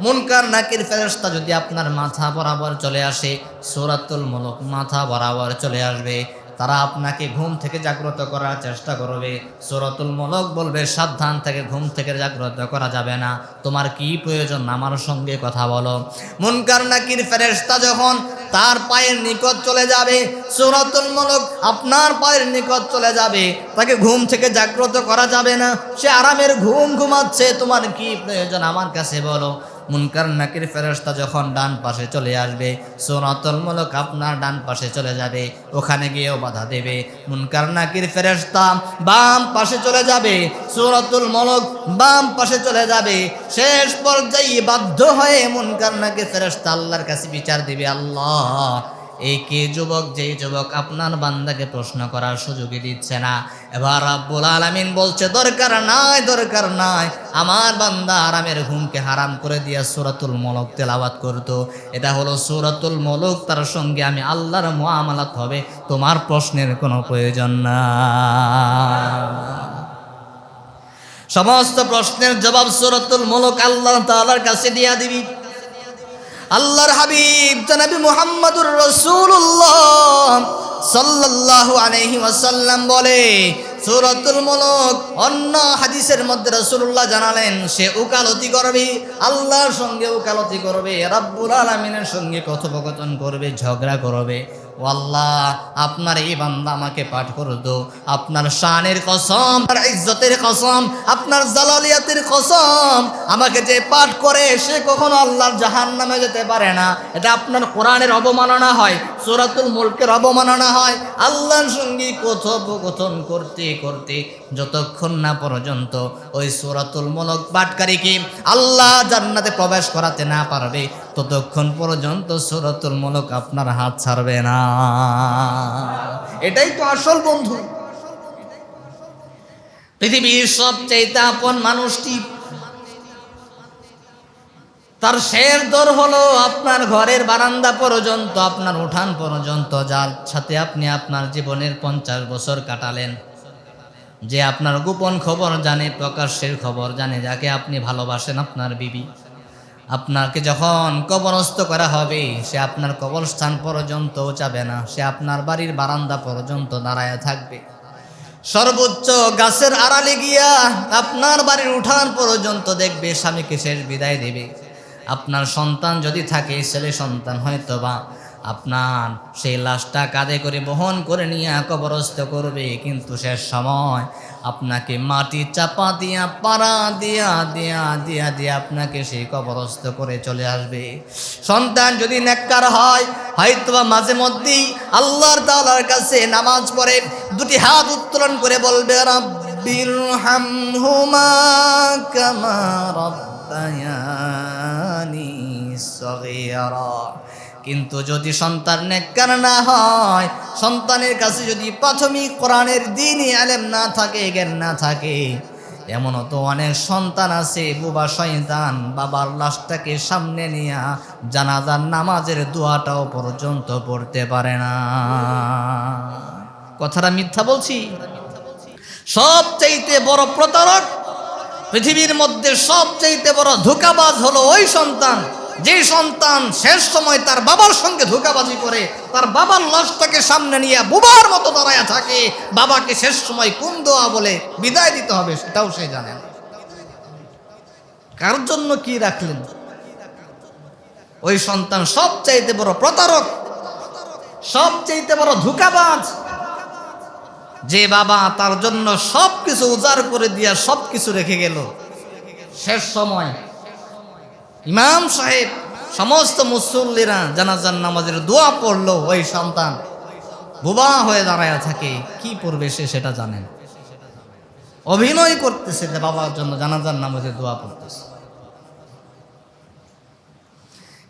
মুনকার নাকির ফেরেশতা যদি আপনার মাথা বরাবর চলে আসে, সূরাতুল মুলক মাথা বরাবর চলে আসবে। তারা আপনাকে ঘুম থেকে জাগ্রত করার চেষ্টা করবে। সূরাতুল মুলক বলবে, সাবধান থেকে ঘুম থেকে জাগ্রত করা যাবে না, তোমার কি প্রয়োজন আমার সঙ্গে কথা বলো। মুনকার নাকির ফেরেশতা যখন তার পায়ের নিকট চলে যাবে, সূরাতুল মুলক আপনার পায়ের নিকট চলে যাবে, তাকে ঘুম থেকে জাগ্রত করা যাবে না, সে আরামের ঘুম ঘুমাচ্ছে, তোমার কি প্রয়োজন আমার কাছে বলো। মুনকার নাকির ফেরেশতা যখন ডান পাশে চলে আসবে, সূরাতুল মুলক আপনার ডান পাশে চলে যাবে, ওখানে গিয়েও বাধা দেবে। মুনকার নাকির ফেরেশতা বাম পাশে চলে যাবে, সূরাতুল মুলক বাম পাশে চলে যাবে। শেষ পর্যায়ে বাধ্য হয়ে মুনকার নাকির ফেরেশতা আল্লাহর কাছে বিচার দিবে, আল্লাহ, এই কে যুবক, যেই যুবক আপনার বান্দাকে প্রশ্ন করার সুযোগই দিচ্ছে না। এবার রাব্বুল আলামিন বলছে, দরকার নাই, দরকার নাই, আমার বান্দা আরামের ঘুমকে হারাম করে দিয়া সূরাতুল মুলক তেলাওয়াত করতো। এটা হলো সূরাতুল মুলক, তার সঙ্গে আমি আল্লাহর মুআমালাত হবে, তোমার প্রশ্নের কোনো প্রয়োজন না। সমস্ত প্রশ্নের জবাব সূরাতুল মুলক আল্লাহ তাআলার কাছে দিয়া দিবি। আল্লাহর হাবিব জনাবি মুহাম্মদুর রাসূলুল্লাহ সাল্লাল্লাহু আলাইহি ওয়াসাল্লাম বলে, সূরাতুল মুলক অন্য হাদিসের মধ্যে রাসূলুল্লাহ জানালেন, সে উকালতি করবে, আল্লাহর সঙ্গে উকালতি করবে, রাব্বুল আলামিনের সঙ্গে কথোপকথন করবে, ঝগড়া করবে। ও আল্লাহ, আপনার এই বান্দা আমাকে পাঠ করে দো, আপনার শানের কসম, আপনার ইজ্জতের কসম, আপনার জালালিয়াতের কসম, আমাকে যে পাঠ করে সে কখনো আল্লাহর জাহান্নামে যেতে পারে না। এটা আপনার কোরআনের অবমাননা হয়, সূরাতুল মুলকের অবমাননা হয়। আল্লাহর সঙ্গে কথোপকথন করতে করতে যতক্ষণ না পর্যন্ত ওই সূরাতুল মুলক পাঠকারীকে আল্লাহ জান্নাতে প্রবেশ করাতে না পারবে, ততক্ষণ পর্যন্ত সূরাতুল মুলক আপনার হাত ছাড়বে না। এটাই তো আসল বন্ধু। পৃথিবীর সবচেয়ে আপন মানুষটি, তার শের দর হলো আপনার ঘরের বারান্দা পর্যন্ত, আপনার উঠান পর্যন্ত, যার সাথে আপনি আপনার জীবনের 50 বছর কাটালেন, যে আপনার গোপন খবর জানে, প্রকাশ্যের খবর জানে, যাকে আপনি ভালোবাসেন, আপনার বিবি, আপনাকে যখন কবরস্থ করা হবে, সে আপনার কবরস্থান পর্যন্ত যাবে না, সে আপনার বাড়ির বারান্দা পর্যন্ত দাঁড়ায় থাকবে। সর্বোচ্চ গাছের আড়ালে গিয়া আপনার বাড়ির উঠান পর্যন্ত দেখবে, স্বামীকে শেষ বিদায় দেবে। আপনার সন্তান যদি থাকে, ছেলে সন্তান হয়তো বা, আপনার সেই লাশটা কাঁধে করে বহন করে নিয়ে কবরস্থ করবে, কিন্তু শেষ সময় আপনাকে মাটি চাপা দিয়া, পাড়া দিয়া দিয়া দিয়া দিয়া আপনাকে সেই কবরস্থ করে চলে আসবে। সন্তান যদি নেককার হয়, হয়তোবা মাঝে মধ্যেই আল্লাহর তাআলার কাছে নামাজ পড়ে দুটি হাত উত্তোলন করে বলবে, রাব্বিরহামহুমা কামা রাব্বায়ানি সগীরা। কিন্তু যদি সন্তান নেককার না হয়, সন্তানের কাছে যদি প্রাথমিক কোরআনের দ্বীনি ইলম না থাকে, জ্ঞান না থাকে, এমনও তো অনেক সন্তান আছে, বুবা শয়তান, বাবার লাশটাকে সামনে নিয়ে জানাজার নামাজের দোয়াটাও পর্যন্ত পড়তে পারে না। কথাটা মিথ্যা বলছি? সবচাইতে বড় প্রতারক, পৃথিবীর মধ্যে সবচাইতে বড় ধোঁকাবাজ হলো ওই সন্তান, যে সন্তান শেষ সময় তার বাবার সঙ্গে ধোঁকাবাজি করে, তার বাবার লাশটাকে সামনে নিয়ে বুবার মতো দাঁড়ায় থাকে, বাবাকে শেষ সময় কোন দোয়া বলে বিদায় দিতে হবে সেটাও সে জানে না। কার জন্য কি রাখলেন? ওই সন্তান সবচাইতে বড় প্রতারক, সবচাইতে বড় ধোঁকাবাজ। যে বাবা তার জন্য সবকিছু উজাড় করে দিয়া সবকিছু রেখে গেল, শেষ সময় ইমাম সাহেব, সমস্ত মুসল্লিরা জানাজার নামাজের দোয়া পড়লো, ওই সন্তান বোবা হয়ে দাঁড়ায় থাকে, কি পড়বে সে সেটা জানেন। অভিনয় করতেছে যে বাবার জন্য জানাজার নামাজে দোয়া করতেছে।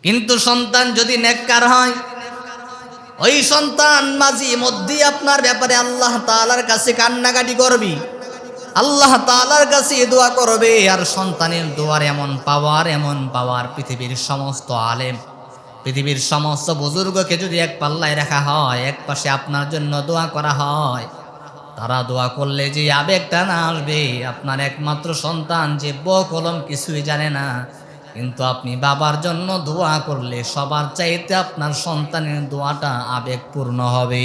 কিন্তু সন্তান যদি নেককার হয়, ওই সন্তান মাঝে মধ্যে আপনার ব্যাপারে আল্লাহ তাআলার কাছে কান্নাকাটি করবি, আল্লাহ তাআলার কাছে দোয়া করবে। আর সন্তানের দোয়ার এমন পাওয়ার পৃথিবীর সমস্ত আলেম, পৃথিবীর সমস্ত বুজুর্গকে যদি এক পাল্লায় রাখা হয়, এক পাশে আপনার জন্য দোয়া করা হয়, তারা দোয়া করলে যে আবেগটা না আসবে, আপনার একমাত্র সন্তান যে কলম কিছুই জানে না, কিন্তু আপনি বাবার জন্য দোয়া করলে সবার চাইতে আপনার সন্তানের দোয়াটা আবেগপূর্ণ হবে।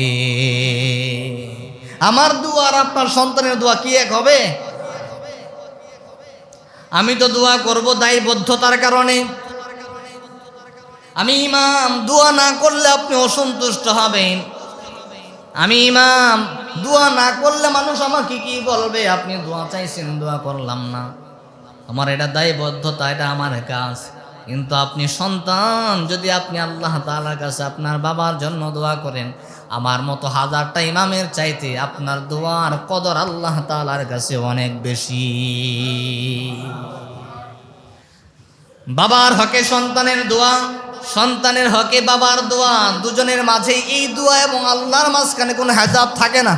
আমার দোয়া আর আপনার সন্তানের দোয়া কি এক হবে? আমি তো দোয়া করব দায়বদ্ধতার কারণে। আমি ইমাম, দোয়া না করলে আপনি অসন্তুষ্ট হবেন। আমি ইমাম, দোয়া না করলে মানুষ আমাকে কি বলবে? আপনি দোয়া চাইছেন, দোয়া করলাম না, আমার এটা দায়বদ্ধতা, এটা আমার কাজ। কিন্তু আপনি সন্তান, যদি আপনি আল্লাহ তাআলার কাছে আপনার বাবার জন্য দোয়া করেন, আমার মতো হাজারটা ইমামের চাইতে আপনার দোয়ার কদর আল্লাহ তাআলার কাছে অনেক বেশি। বাবার হকে সন্তানের দোয়া, সন্তানের হকে বাবার দোয়া, দুজনের মাঝে এই দোয়া এবং আল্লাহর মাঝখানে কোনো হেজাব থাকে না।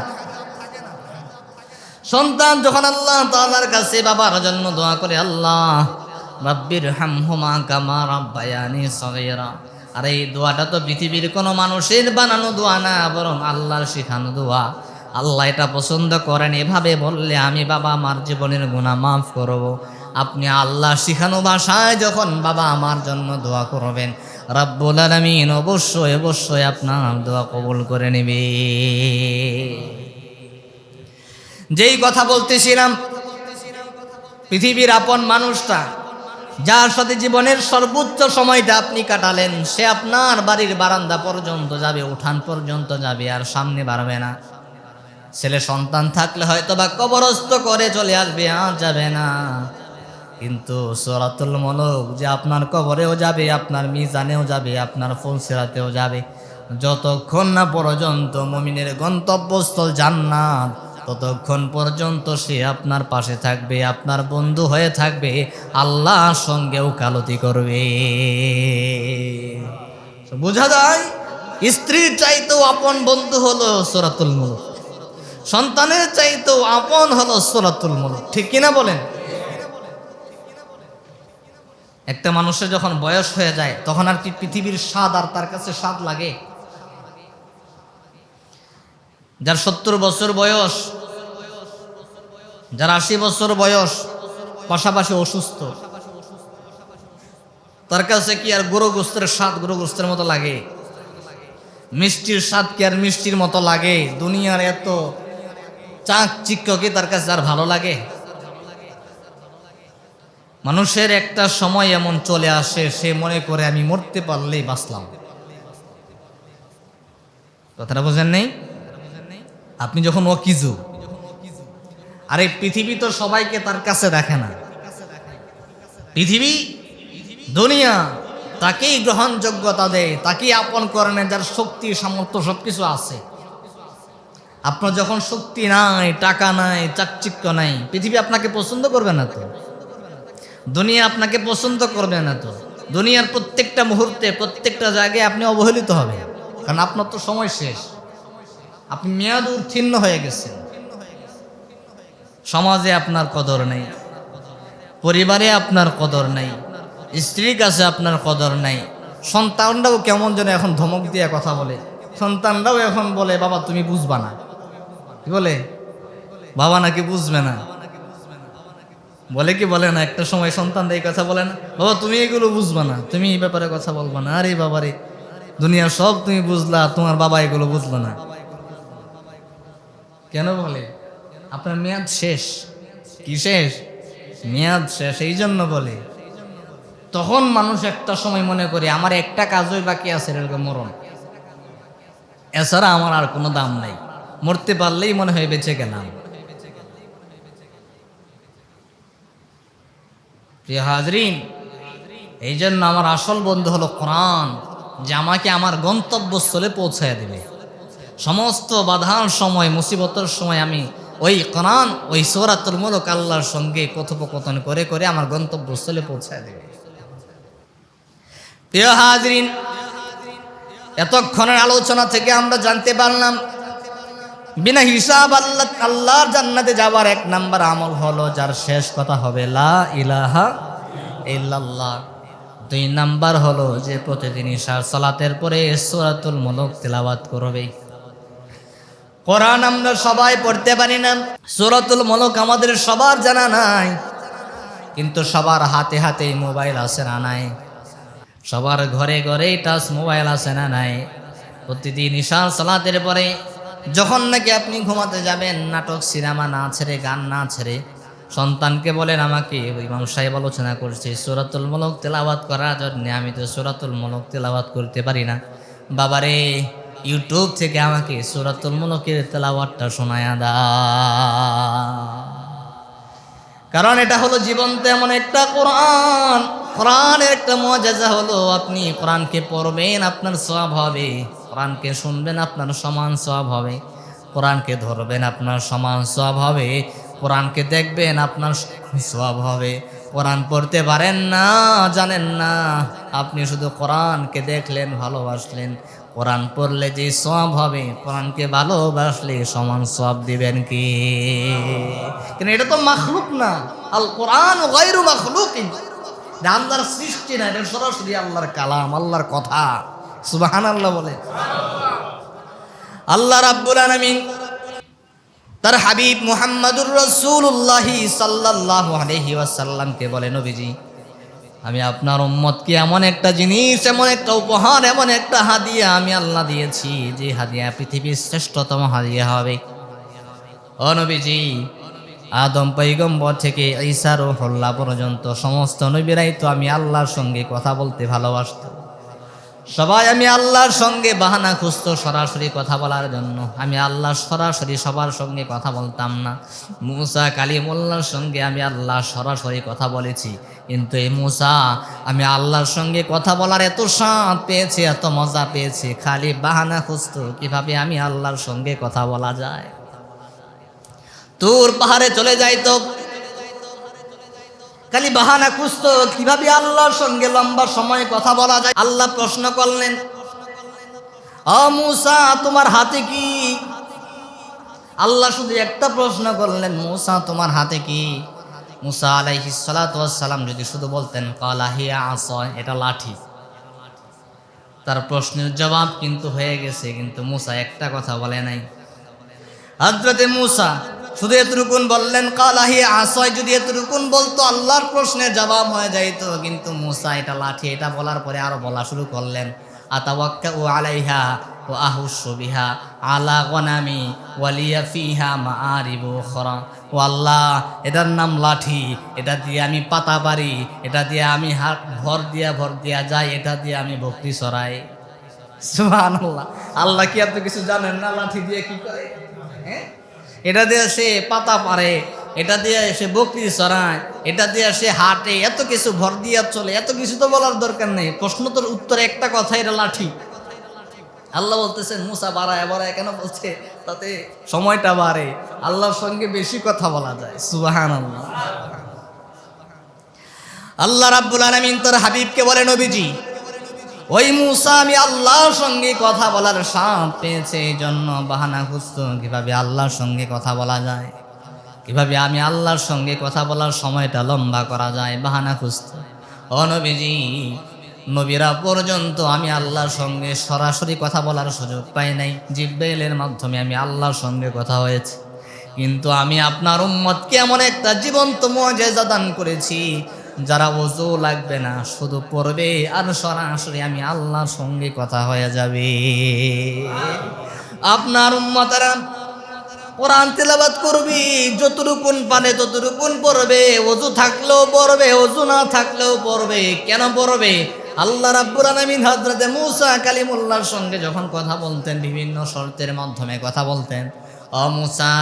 সন্তান যখন আল্লাহ তাআলার কাছে বাবার জন্য দোয়া করে, আল্লাহ রাব্বির হামহুমা কামা রাব্বায়ানি সগীরা, আর এই দোয়াটা তো পৃথিবীর কোনো মানুষের বানানো দোয়া না, বরং আল্লাহর শেখানো দোয়া। আল্লাহ এটা পছন্দ করেন। এভাবে বললে আমি বাবা আমার জীবনের গুনাহ মাফ করব। আপনি আল্লাহ শিখানো ভাষায় যখন বাবা আমার জন্য দোয়া করবেন, রব্বুল আলামিন অবশ্যই আপনার দোয়া কবুল করে নেবে। যেই কথা বলতেছিলাম, পৃথিবীর আপন মানুষটা, যার সাথে জীবনের সর্বোচ্চ সময়টা আপনি কাটালেন, সে আপনার বাড়ির বারান্দা পর্যন্ত যাবে, উঠান পর্যন্ত যাবে, আর সামনে বাড়বে না। ছেলে সন্তান থাকলে হয়তো বা কবরস্থ করে চলে আসবে, আর যাবে না। কিন্তু সূরাতুল মুলক যে আপনার কবরেও যাবে, আপনার মিজানেও যাবে, আপনার ফুলসিরাতেও যাবে, যতক্ষণ না পর্যন্ত মুমিনের গন্তব্যস্থল জান্নাত, ততক্ষণ পর্যন্ত সে আপনার পাশে থাকবে, আপনার বন্ধু হয়ে থাকবে, আল্লাহর সঙ্গে ওকালতি করবে। বোঝা যায়, স্ত্রীর চাইতেও আপন বন্ধু হলো সূরাতুল মুলক, সন্তানের চাইতেও আপন হলো সূরাতুল মুলক। ঠিক কিনা বলেন? একটা মানুষের যখন বয়স হয়ে যায়, তখন আর কি পৃথিবীর স্বাদ আর তার কাছে স্বাদ লাগে? যার 70 বছর বয়স, যার 80 বছর বয়স, পাশাপাশি অসুস্থ, তার কাছে কি আর গরু গোস্তের স্বাদ গরু গোস্তের মতো লাগে? মিষ্টির স্বাদ কি আর মিষ্টির মতো লাগে? দুনিয়ার এত চাকচিক্য কি তার কাছে আর ভালো লাগে? মানুষের একটা সময় এমন চলে আসে, সে মনে করে আমি মরতে পারলেই বাঁচলাম। কথাটা বোঝেন নেই? আপনি যখন অকিজু, আর এই পৃথিবী তো সবাইকে তার কাছে রাখে না। পৃথিবী, দুনিয়া তাকেই গ্রহণযোগ্যতা দেয়, তাকেই আপন করে নেয় যার শক্তি সামর্থ্য সবকিছু আছে। আপনার যখন শক্তি নাই, টাকা নাই, চাকচিক্য নাই, পৃথিবী আপনাকে পছন্দ করবে না তো, দুনিয়া আপনাকে পছন্দ করবে না তো। দুনিয়ার প্রত্যেকটা মুহূর্তে, প্রত্যেকটা জায়গায় আপনি অবহেলিত হবেন, কারণ আপনার তো সময় শেষ, আপনি মেয়াদ উত্তীর্ণ হয়ে গেছেন। সমাজে আপনার কদর নেই, পরিবারে আপনার কদর নাই, স্ত্রীর কাছে আপনার কদর নাই। সন্তানরাও কেমন যেন এখন ধমক দিয়ে কথা বলে, সন্তানরাও এখন বলে বাবা তুমি বুঝবা না। কি বলে? বাবা নাকি বুঝবে না, বলে কি বলে না? একটা সময় সন্তানরা এই কথা বলে না, বাবা তুমি এগুলো বুঝবা না, তুমি এই ব্যাপারে কথা বলবা না। আরে বাবারে, দুনিয়ার সব তুমি বুঝলা, তোমার বাবা এগুলো বুঝলো না। কেন বলে? আপনার মেয়াদ শেষ। কি শেষ? মেয়াদ শেষ, এই জন্য বলে। তখন মানুষ একটা সময় মনে করে আমার একটা কাজই বাকি আছে, এরকম মরণ, এছাড়া আমার আর কোনো দাম নাই, মরতে পারলেই মনে হয় বেঁচে গেলাম। প্রিয় হাজরিন, এই জন্য আমার আসল বন্ধু হলো কোরআন, যে আমাকে আমার গন্তব্যস্থলে পৌঁছায় দেবে। সমস্ত বাধার সময়, মুসিবতের সময় আমি ওই কোরআন, ওই সূরাতুল মুলক আল্লাহর সঙ্গে কথোপকথন করে করে আমার গন্তব্যস্থলে পৌঁছায় দেবে। প্রিয় হাজরিন, এতক্ষণের আলোচনা থেকে আমরা জানতে পারলাম বিনা হিসাব আল্লাহর জান্নাতে যাওয়ার এক নাম্বার আমল হলো যার শেষ কথা হবে লা ইলাহা ইল্লাল্লাহ। 2 নাম্বার হলো যে প্রতিদিন ইশার সালাতের পরে সূরাতুল মুলক তেলাওয়াত করবে। কোরআন আমরা সবাই পড়তে পারি না, সূরাতুল মুলক আমাদের সবার জানা নাই, কিন্তু সবার হাতে হাতে মোবাইল আছে না নাই? সবার ঘরে ঘরে টাচ মোবাইল আছে না নাই? প্রতিদিন ইশার সালাতের পরে যখন নাকি আপনি ঘুমাতে যাবেন, নাটক সিনেমা না ছেড়ে, গান না ছেড়ে সন্তানকে বলেন, আমাকে ইমাম সাহেব আলোচনা করছে সূরাতুল মুলক তেলাওয়াত করার জন্য, আমি তো সূরাতুল মুলক তেলাওয়াত করতে পারি না, বাবারে ইউটিউব থেকে আমাকে সূরাতুল মুলকের তেলাওয়াতটা শোনায়া দাও। কারণ এটা হলো জীবন্ত এমন একটা কোরআন। কোরআনের একটা মুআজিজা হলো আপনি কোরআনকে পড়বেন আপনার সওয়াব হবে, কোরআনকে শুনবেন আপনার সমান সওয়াব হবে, কোরআনকে ধরবেন আপনার সমান সওয়াব হবে, কোরআনকে দেখবেন আপনার সওয়াব হবে। কোরআন পড়তে পারেন না, জানেন না, আপনি শুধু কোরআনকে দেখলেন, ভালোবাসলেন, কোরআন পড়লে যে সওয়াব হবে, কোরআনকে ভালোবাসলে সমান সওয়াব দিবেন কি? কিন্তু এটা তো মাখলুক না, আল কোরআন গায়রু মাখলুকিন, এটা আল্লাহর সৃষ্টি না, এটা সরাসরি আল্লাহর কালাম, আল্লাহর কথা। সুবহানাল্লাহ বলে। আল্লাহ রাব্বুল আলামিন তার হাবিব মুহাম্মাদুর রাসূলুল্লাহ সাল্লাল্লাহু আলাইহি ওয়াসাল্লামকে বলে, নবীজি আমি আপনার উম্মতকে এমন একটা জিনিস, এমন একটা উপহার, এমন একটা হাদিয়া আমি আল্লাহ দিয়েছি, যে হাদিয়া পৃথিবীর শ্রেষ্ঠতম হাদিয়া হবে। ও নবীজি, আদম পয়গম্বর থেকে ঈসা রূহুল্লাহ পর্যন্ত সমস্ত নবীরাই তো আমি আল্লাহর সঙ্গে কথা বলতে ভালোবাসত। সবাই আমি আল্লাহর সঙ্গে বাহানা খুঁজতো সরাসরি কথা বলার জন্য। আমি আল্লাহ সরাসরি সবার সঙ্গে কথা বলতাম না। মুসা কালিমুল্লাহর সঙ্গে আমি আল্লাহ সরাসরি কথা বলেছি, কিন্তু এই মুসা আমি আল্লাহর সঙ্গে কথা বলার এত স্বাদ পেয়েছে, এত মজা পেয়েছে, খালি বাহানা খুঁজতো কিভাবে আমি আল্লাহর সঙ্গে কথা বলা যায়। তুর পাহাড়ে চলে যাইতো, খালি বাহানা খুঁজতো কিভাবে আল্লাহর সঙ্গে লম্বা সময় কথা বলা যায়। আল্লাহ প্রশ্ন করলেন, ও মুসা তোমার হাতে কি? আল্লাহ শুধু একটা প্রশ্ন করলেন, মুসা তোমার হাতে কি? মুসা আলাইহিস সালাতু ওয়াস সালাম যদি শুধু বলতেন কালা হিয়া আসা, এটা লাঠি, তার প্রশ্নের জবাব কিন্তু হয়ে গেছে, কিন্তু মুসা একটা কথা বলে নাই। হযরতে মুসা শুধু এতটুকুন বললেন কালা হিয়া আসা, যদি এতটুকুন বলতো আল্লাহর প্রশ্নের জবাব হয়ে যাইতো, কিন্তু মুসা এটা লাঠি, এটা বলার পরে আরো বলা শুরু করলেন, আতাওয়াক্কাউ আলাইহা ওয়া আহুসু বিহা আলা গনামি ওয়ালিয়া ফিহা মাআরিবু উখরা। ও আল্লাহ, এটার নাম লাঠি, এটা দিয়ে আমি পাতা পারি, এটা দিয়ে আমি হাত ভর দিয়া যাই, এটা দিয়ে আমি বকরি চড়াই। সুবহানাল্লাহ। আল্লাহ কি আপনি কিছু জানেন না লাঠি দিয়ে কি করে? হ্যাঁ, এটা দিয়ে সে পাতা পারে, এটা দিয়ে সে বকরি চড়ায়, এটা দিয়ে সে হাঁটে, এত কিছু ভর দিয়া চলে, এত কিছু তো বলার দরকার নেই। প্রশ্ন তোর উত্তরে একটা কথা, এটা লাঠি। আল্লাহ বলতেছেন মুসা বাড়ায় কেন বলছে? তাতে সময়টা বাড়ে, আল্লাহর সঙ্গে বেশি কথা বলা যায়। সুবহানাল্লাহ। আল্লাহ রাব্বুল আলামিন তার হাবিবকে বলে, নবীজি ওই মুসা আমি আল্লাহর সঙ্গে কথা বলার স্বাদ পেয়েছে, এই জন্য বাহানা খুঁজতো কিভাবে আল্লাহর সঙ্গে কথা বলা যায়, কিভাবে আমি আল্লাহর সঙ্গে কথা বলার সময়টা লম্বা করা যায়, বাহানা খুঁজতো। ও নবীজি, নবীরা পর্যন্ত আমি আল্লাহর সঙ্গে সরাসরি কথা বলার সুযোগ পাই নাই, জিব্রাইলের মাধ্যমে আমি আল্লাহর সঙ্গে কথা হয়েছে, কিন্তু আমি আপনার উম্মতকে এমন একটা জীবন্ত মুআজিজা দান করেছি, যারা ওযু লাগবে না, শুধু পড়বে আর সরাসরি আমি আল্লাহর সঙ্গে কথা হয়ে যাবে। আপনার উম্মতেরা কোরআন তেলাওয়াত করবি, যতটুকুন পারে ততটুকুন পড়বে, ওযু থাকলেও পড়বে, ওযু না থাকলেও পড়বে। কেন পড়বে? আল্লাহ রাব্বুল আলামিন হযরতে মুসা কালিমুল্লাহর সঙ্গে যখন কথা বলতেন, বিভিন্ন শর্তের মাধ্যমে কথা বলতেন। ও মুসা,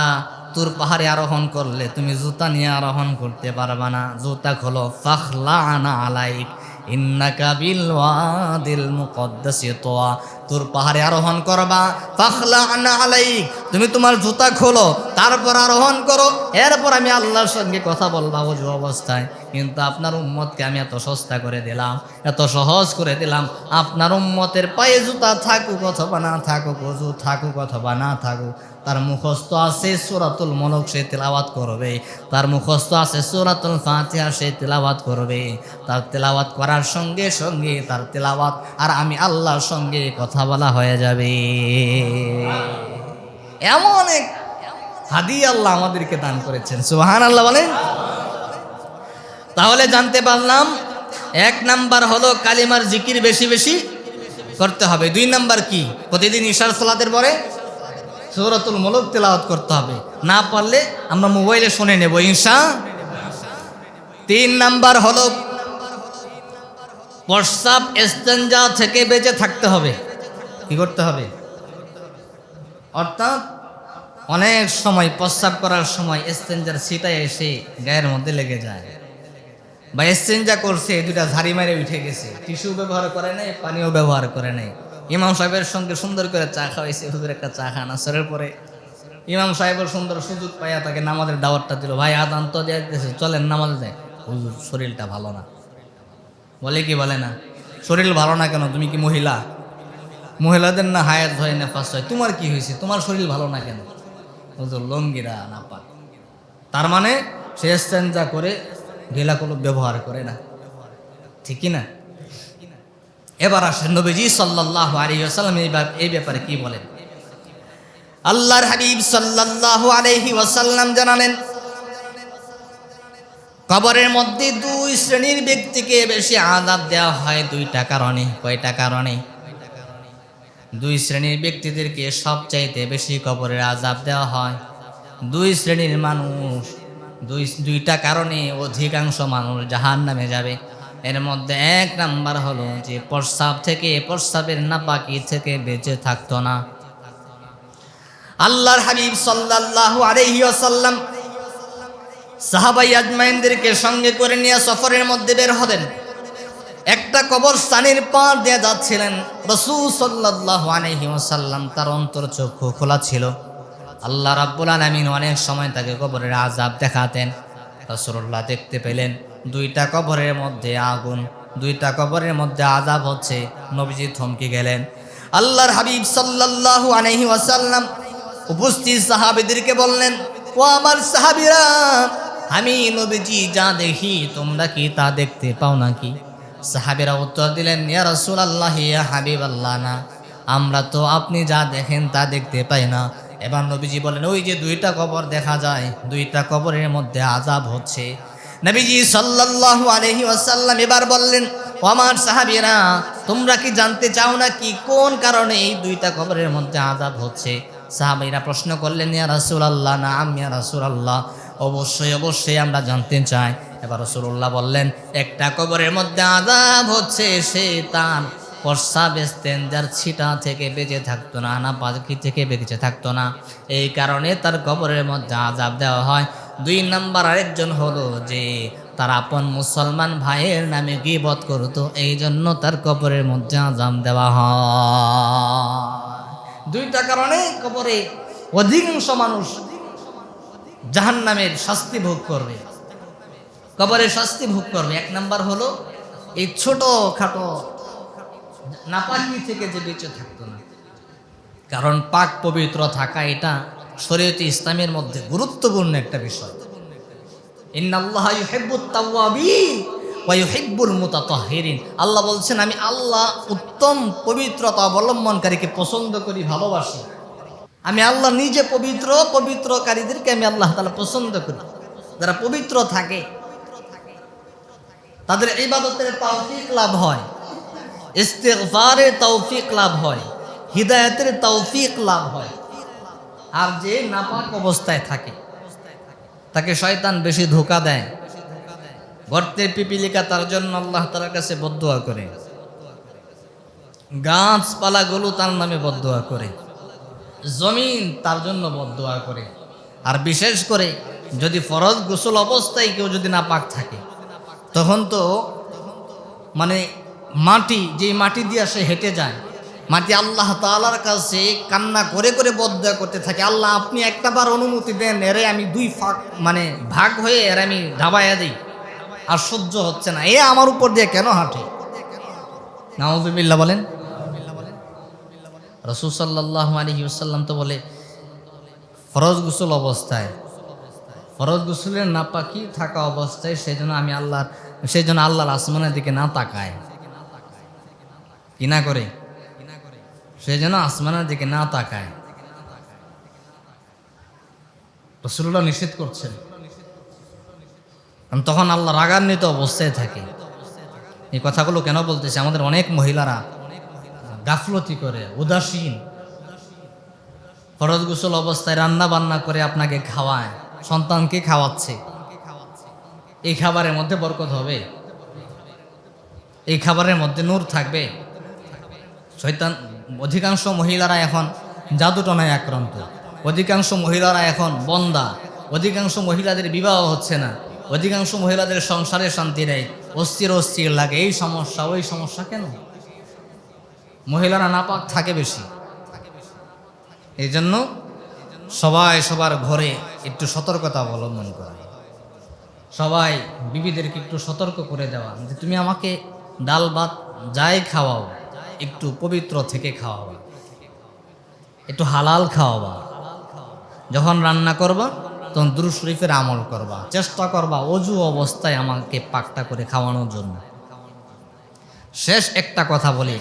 তুর পাহাড়ে আরোহণ করলে তুমি জুতা নিয়ে আরোহণ করতে পারবা না, জুতা খোলো, ফাখলানা আলাইক, ইন্নাকা বিল ওয়াদিল মুকদ্দাসি তুয়া, তোর পাহাড়ে আরোহণ করবা, ফাখলা'না আলাইক, তুমি তোমার জুতা খোলো, তারপর আরোহণ করো, এরপর আমি আল্লাহর সঙ্গে কথা বলবা ওযু অবস্থায়। কিন্তু আপনার উম্মতকে আমি এত সস্তা করে দিলাম, এত সহজ করে দিলাম, আপনার উম্মতের পায়ে জুতা থাকুক অথবা না থাকুক, ওযু থাকুক অথবা না থাকুক, তার মুখস্থ আছে সূরাতুল মুলক, সে তেলাওয়াত করবে, তার মুখস্থ আছে সূরাতুল ফাতিহা, সে তেলাওয়াত করবে, তার তেলাওয়াত করার সঙ্গে সঙ্গে তার তেলাওয়াত আর আমি আল্লাহর সঙ্গে কথা বলা হয়ে যাবে। এমন এক হাদিয়া আল্লাহ আমাদেরকে দান করেছেন, সুবহানাল্লাহ বলেন। তাহলে জানতে পারলাম 1 নাম্বার হলো কালিমার জিকির বেশি বেশি করতে হবে। 2 নাম্বার কি? প্রতিদিন ইশার সালাতের পরে সূরাতুল মুলক তেলাওয়াত করতে হবে, না পারলে আমরা মোবাইলে শুনে নেব ইনশা। 3 নাম্বার হলো প্রস্রাব ইস্তেঞ্জা থেকে বেঁচে থাকতে হবে। কি করতে হবে? অর্থাৎ অনেক সময় প্রস্রাব করার সময় ইস্তেঞ্জার ছিটায় এসে গায়ের মধ্যে লেগে যায়, বা ইস্তেঞ্জা করছে 2টা ঝাড়ি মারে উঠে গেছে, টিস্যু ব্যবহার করে নাই, পানিও ব্যবহার করে নাই। ইমাম সাহেবের সঙ্গে সুন্দর করে চা খাওয়াইছে, হুজুর একটা চা খান আসরের পরে। ইমাম সাহেবের সুন্দর সুযোগ পাইয়া তাকে নামাজের দাওয়াতটা দিল, ভাই আদান তো দিয়ে দিতেছে, চলেন নামাজে যায়। হুজুর শরীরটা ভালো না। বলে কি বলে না? শরীর ভালো না কেন? তুমি কি মহিলা? মহিলাদের না হায়াত হয়, নেফাস হয়, তোমার কি হয়েছে? তোমার শরীর ভালো না কেন? হুজুর লঙ্গিরা না পাক। তার মানে সে ইস্তেঞ্জা করে ঢিলা কোনো ব্যবহার করে না, ঠিক কি না? এবার আসেন নবীজি সাল্লাল্লাহু আলাইহি ওয়াসাল্লাম এই ব্যাপারে কি বলেন। আল্লাহর হাবিব সাল্লাল্লাহু আলাইহি ওয়াসাল্লাম জানালেন, কবরের মধ্যে 2 শ্রেণীর ব্যক্তিকে বেশি আযাব দেওয়া হয় 2টা কারণে। কয়টা কারণে? 2 শ্রেণীর ব্যক্তিদেরকে সবচাইতে বেশি কবরের আযাব দেওয়া হয়। 2 শ্রেণীর মানুষ, 2টা কারণে অধিকাংশ মানুষ জাহান্নামে যাবে। এর মধ্যে 1 নাম্বার হলো যে প্রস্রাবের নাপাকি থেকে বেঁচে থাকতো না। আল্লাহর হাবিব সাল্লাল্লাহু আলাইহি ওয়াসাল্লাম সাহাবায়ে আজমাইনদেরকে সঙ্গে করে নিয়ে সফরের মধ্যে বের হলেন। একটা কবরস্থানের পার দিয়ে যাচ্ছিলেন। রাসূল সাল্লাল্লাহু আলাইহি ওয়াসাল্লাম তার অন্তরচক্ষু খোলা ছিল। আল্লাহ রাব্বুল আলামিন অনেক সময় তাকে কবরের আযাব দেখাতেন। রাসূলুল্লাহ দেখতে পেলেন 2টা কবরের মধ্যে আগুন, 2টা কবরের মধ্যে আযাব হচ্ছে। নবীজি থমকে গেলেন। আল্লাহর হাবিব সাল্লাল্লাহু আলাইহি ওয়াসাল্লাম উপস্থিত সাহাবীদেরকে বললেন, ও আমার সাহাবীরা, আমি নবীজি যা দেখি তোমরা কি তা দেখতে পাও নাকি? সাহাবীরা উত্তর দিলেন, ইয়া রাসূলুল্লাহ, ইয়া হাবিবাল্লাহ, না, আমরা তো আপনি যা দেখেন তা দেখতে পাই না। এবার নবীজি বলেন, ওই যে 2টা কবর দেখা যায়, 2টা কবরের মধ্যে আযাব হচ্ছে। নবীজি সাল্লাল্লাহু আলাইহি ওয়াসাল্লাম এবার বললেন, ও আমার সাহাবীরা, তোমরা কি জানতে চাও না কি কোন কারণে এই 2টা কবরের মধ্যে আযাব হচ্ছে? সাহাবীরা প্রশ্ন করলেন, ইয়া রাসূলুল্লাহ, নাম ইয়া রাসূলুল্লাহ, অবশ্যই অবশ্যই আমরা জানতে চাই। এবার রাসূলুল্লাহ বললেন, একটা কবরের মধ্যে আযাব হচ্ছে সে তার প্রস্রাব ইস্তেঞ্জার ছিটা থেকে বেঁচে থাকতো না, না পাখি থেকে বেঁচে থাকতো না, এই কারণে তার কবরের মধ্যে আযাব দেওয়া হয়। 2 নাম্বার আরেকজন হলো যে তার আপন মুসলমান ভাইয়ের নামে গীবত করতো, এই জন্য তার কবরের মধ্যে আযাব দেওয়া হয়। 2টা কারণে কবরে অধিকাংশ মানুষ জাহান্নামের শাস্তি ভোগ করবে, কবরের শাস্তি ভোগ করবে। 1 নাম্বার হলো এই ছোট খাটো নাপাকি থেকে যে বেঁচে থাকতো না। কারণ পাক পবিত্র থাকা এটা শরীয়তে ইসলামের মধ্যে গুরুত্বপূর্ণ একটা বিষয়। ইন্নাল্লাহা ইউহিব্বুত তাওয়াবিন ওয়া ইউহিব্বুল মুতাতাহহিরিন। আল্লাহ বলছেন, আমি আল্লাহ উত্তম পবিত্রতা অবলম্বনকারীকে পছন্দ করি, ভালোবাসি। আমি আল্লাহ নিজে পবিত্র, পবিত্রকারীদেরকে আমি আল্লাহ তাআলা পছন্দ করি। যারা পবিত্র থাকে তাদের ইবাদতের তৌফিক লাভ হয়, ইস্তিগফারের তৌফিক লাভ হয়, হিদায়াতের তৌফিক লাভ হয়। আর যে নাপাক অবস্থায় থাকে তাকে শয়তান বেশি ধোঁকা দেয়। গর্তের পিপিলিকা তার জন্য আল্লাহ তাআলার কাছে বদদুয়া করে, গাছপালাগুলো তার নামে বদদুয়া করে, জমিন তার জন্য বদদুয়া করে। আর বিশেষ করে যদি ফরজ গোসল অবস্থায় কেউ যদি নাপাক থাকে, তখন তো মানে মাটি, যেই মাটি দিয়ে সে হেঁটে যায়, মাটি আল্লাহ তাআলার কাছে কান্না করে করে বদদোয়া করতে থাকে, আল্লাহ আপনি একটা বার অনুমতি দেন, এরে আমি দুই ভাগ হয়ে এর আমি ধাবাইয়া দিই, আর সহ্য হচ্ছে না, এ আমার উপর দিয়ে কেন হাঁটে। নাউযুবিল্লাহ বলেন। রাসূল সাল্লাল্লাহু আলাইহি ওয়াসাল্লাম তো বলে ফরজ গোসল অবস্থায়, ফরজ গোসলের নাপাকি থাকা অবস্থায় সেই জন্য আল্লাহর আসমানের দিকে না তাকায়, কি না করে, সেই জন্য আসমানের দিকে না তাকায়। রাসূলুল্লাহ নিষেধ করছেন, কারণ তখন আল্লাহ রাগান্বিত অবস্থায় থাকে। এই কথাগুলো কেন বলতেছে, আমাদের অনেক মহিলারা গাফলতি করে, উদাসীন, ফরজ গোসল অবস্থায় রান্না বান্না করে আপনাকে খাওয়ায়, সন্তানকে খাওয়াচ্ছে, এই খাবারের মধ্যে বরকত হবে, এই খাবারের মধ্যে নূর থাকবে। শয়তান, অধিকাংশ মহিলারা এখন জাদুটনায় আক্রান্ত, অধিকাংশ মহিলারা এখন বন্দা, অধিকাংশ মহিলাদের বিবাহ হচ্ছে না, অধিকাংশ মহিলাদের সংসারে শান্তি নেই, অস্থির অস্থির লাগে, এই সমস্যা ওই সমস্যা। কেন? মহিলারা নাপাক থাকে বেশি। এই জন্য সবাই সবার ঘরে একটু সতর্কতা অবলম্বন করে, সবাই বিবিদেরকে একটু সতর্ক করে দেওয়া যে তুমি আমাকে ডাল ভাত যাই খাওয়াও একটু পবিত্র থেকে খাওয়াবা, একটু হালাল খাওয়াবা, যখন রান্না করবা তখন দুরূদ শরীফের আমল করবা, চেষ্টা করবা অজু অবস্থায় আমাকে পাকটা করে খাওয়ানোর জন্য। শেষ একটা কথা বলি,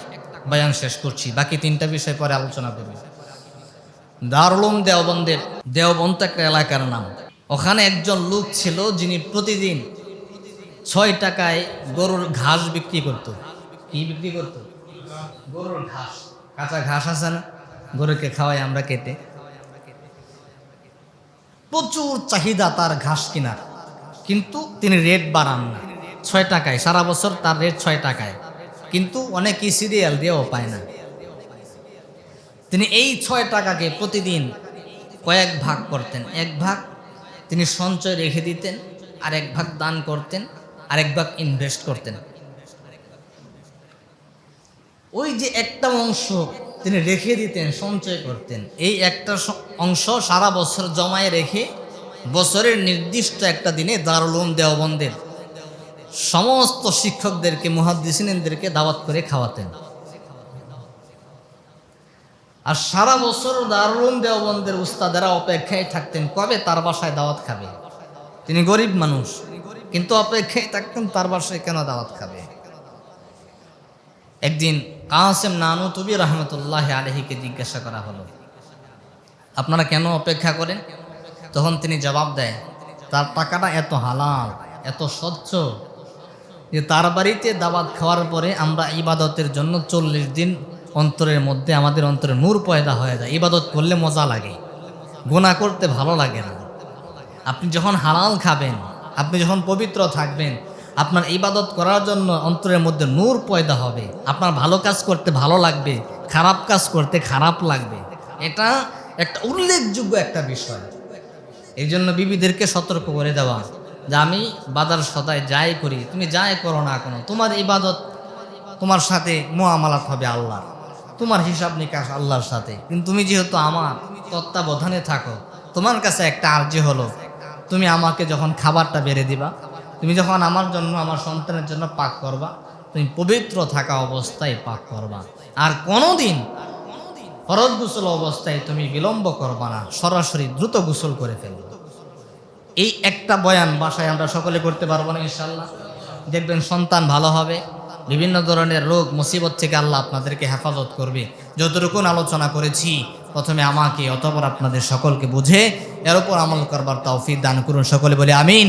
বয়ান শেষ করছি, বাকি তিনটা বিষয় পরে আলোচনা করব। দারুল উলুম দেওবন্দের, দেওবন্দ একটা এলাকার নাম, ওখানে একজন লোক ছিল যিনি প্রতিদিন 6 টাকায় গরুর ঘাস বিক্রি করত। কি বিক্রি করত? গরুর ঘাস, কাঁচা ঘাস আছে না, গরুকে খাওয়াই আমরা কেটে। প্রচুর চাহিদা তার ঘাস কেনার, কিন্তু তিনি রেট বাড়ান না। 6 টাকায় সারা বছর তার রেট 6 টাকায়, কিন্তু অনেকেই সিরিয়াল দিয়েও পায় না। তিনি এই 6 টাকাকে প্রতিদিন কয়েক ভাগ করতেন, এক ভাগ তিনি সঞ্চয় রেখে দিতেন, আর এক ভাগ দান করতেন, আর এক ভাগ ইনভেস্ট করতেন। ওই যে একটা অংশ তিনি রেখে দিতেন, সঞ্চয় করতেন, এই একটা অংশ সারা বছর জমায়ে রেখে বছরের নির্দিষ্ট একটা দিনে দারুল উলুম দেওবন্দের সমস্ত শিক্ষকদেরকে, মুহাদ্দিসিনদেরকে দাওয়াত করে খাওয়াতেন। আর সারা বছর দারুল উলুম দেওবন্দের উস্তাদেরা অপেক্ষায় থাকতেন কবে তার বাসায় দাওয়াত খাবে। তিনি গরিব মানুষ, কিন্তু অপেক্ষায় থাকতেন তার বাসায় কেন দাওয়াত খাবে। একদিন কাসেম নানুতুবি রহমতুল্লাহ আলাইহিকে জিজ্ঞাসা করা হলো, আপনারা কেন অপেক্ষা করেন? তখন তিনি জবাব দেয়, তার টাকাটা এত হালাল, এত স্বচ্ছ যে তার বাড়িতে দাওয়াত খাওয়ার পরে আমরা ইবাদতের জন্য 40 দিন অন্তরের মধ্যে আমাদের অন্তরে নূর পয়দা হয়ে যায়। ইবাদত করলে মজা লাগে, গুনাহ করতে ভালো লাগে না। আপনি যখন হালাল খাবেন, আপনি যখন পবিত্র থাকবেন, আপনার ইবাদত করার জন্য অন্তরের মধ্যে নূর পয়দা হবে, আপনার ভালো কাজ করতে ভালো লাগবে, খারাপ কাজ করতে খারাপ লাগবে। এটা একটা উল্লেখযোগ্য একটা বিষয়। এই জন্য বিবিদেরকে সতর্ক করে দেওয়া যে আমি বাজার সদায় যাই করি, তুমি যাই করো না কেন, তোমার ইবাদত, তোমার সাথে মুআমালাত হবে আল্লাহ, তোমার হিসাব নিকাশ আল্লাহর সাথে। কিন্তু তুমি যেহেতু আমার তত্ত্বাবধানে থাকো, তোমার কাছে একটা আর্জি হলো, তুমি আমাকে যখন খাবারটা বেড়ে দিবা, তুমি যখন আমার জন্য, আমার সন্তানের জন্য পাক করবা, তুমি পবিত্র থাকা অবস্থায় পাক করবা, আর কোনোদিন ফরজ গোসল অবস্থায় তুমি বিলম্ব করবা না, সরাসরি দ্রুত গোসল করে ফেলবে। এই একটা বয়ান বাসায় আমরা সকলে করতে পারবো না ইনশাল্লাহ। দেখবেন সন্তান ভালো হবে, বিভিন্ন ধরনের রোগ মুসিবত থেকে আল্লাহ আপনাদেরকে হেফাজত করবে। যতটুকু আলোচনা করেছি প্রথমে আমাকে, অতঃপর আপনাদের সকলকে বুঝে এর উপর আমল করবার তৌফিক দান করুন। সকলে বলে আমিন।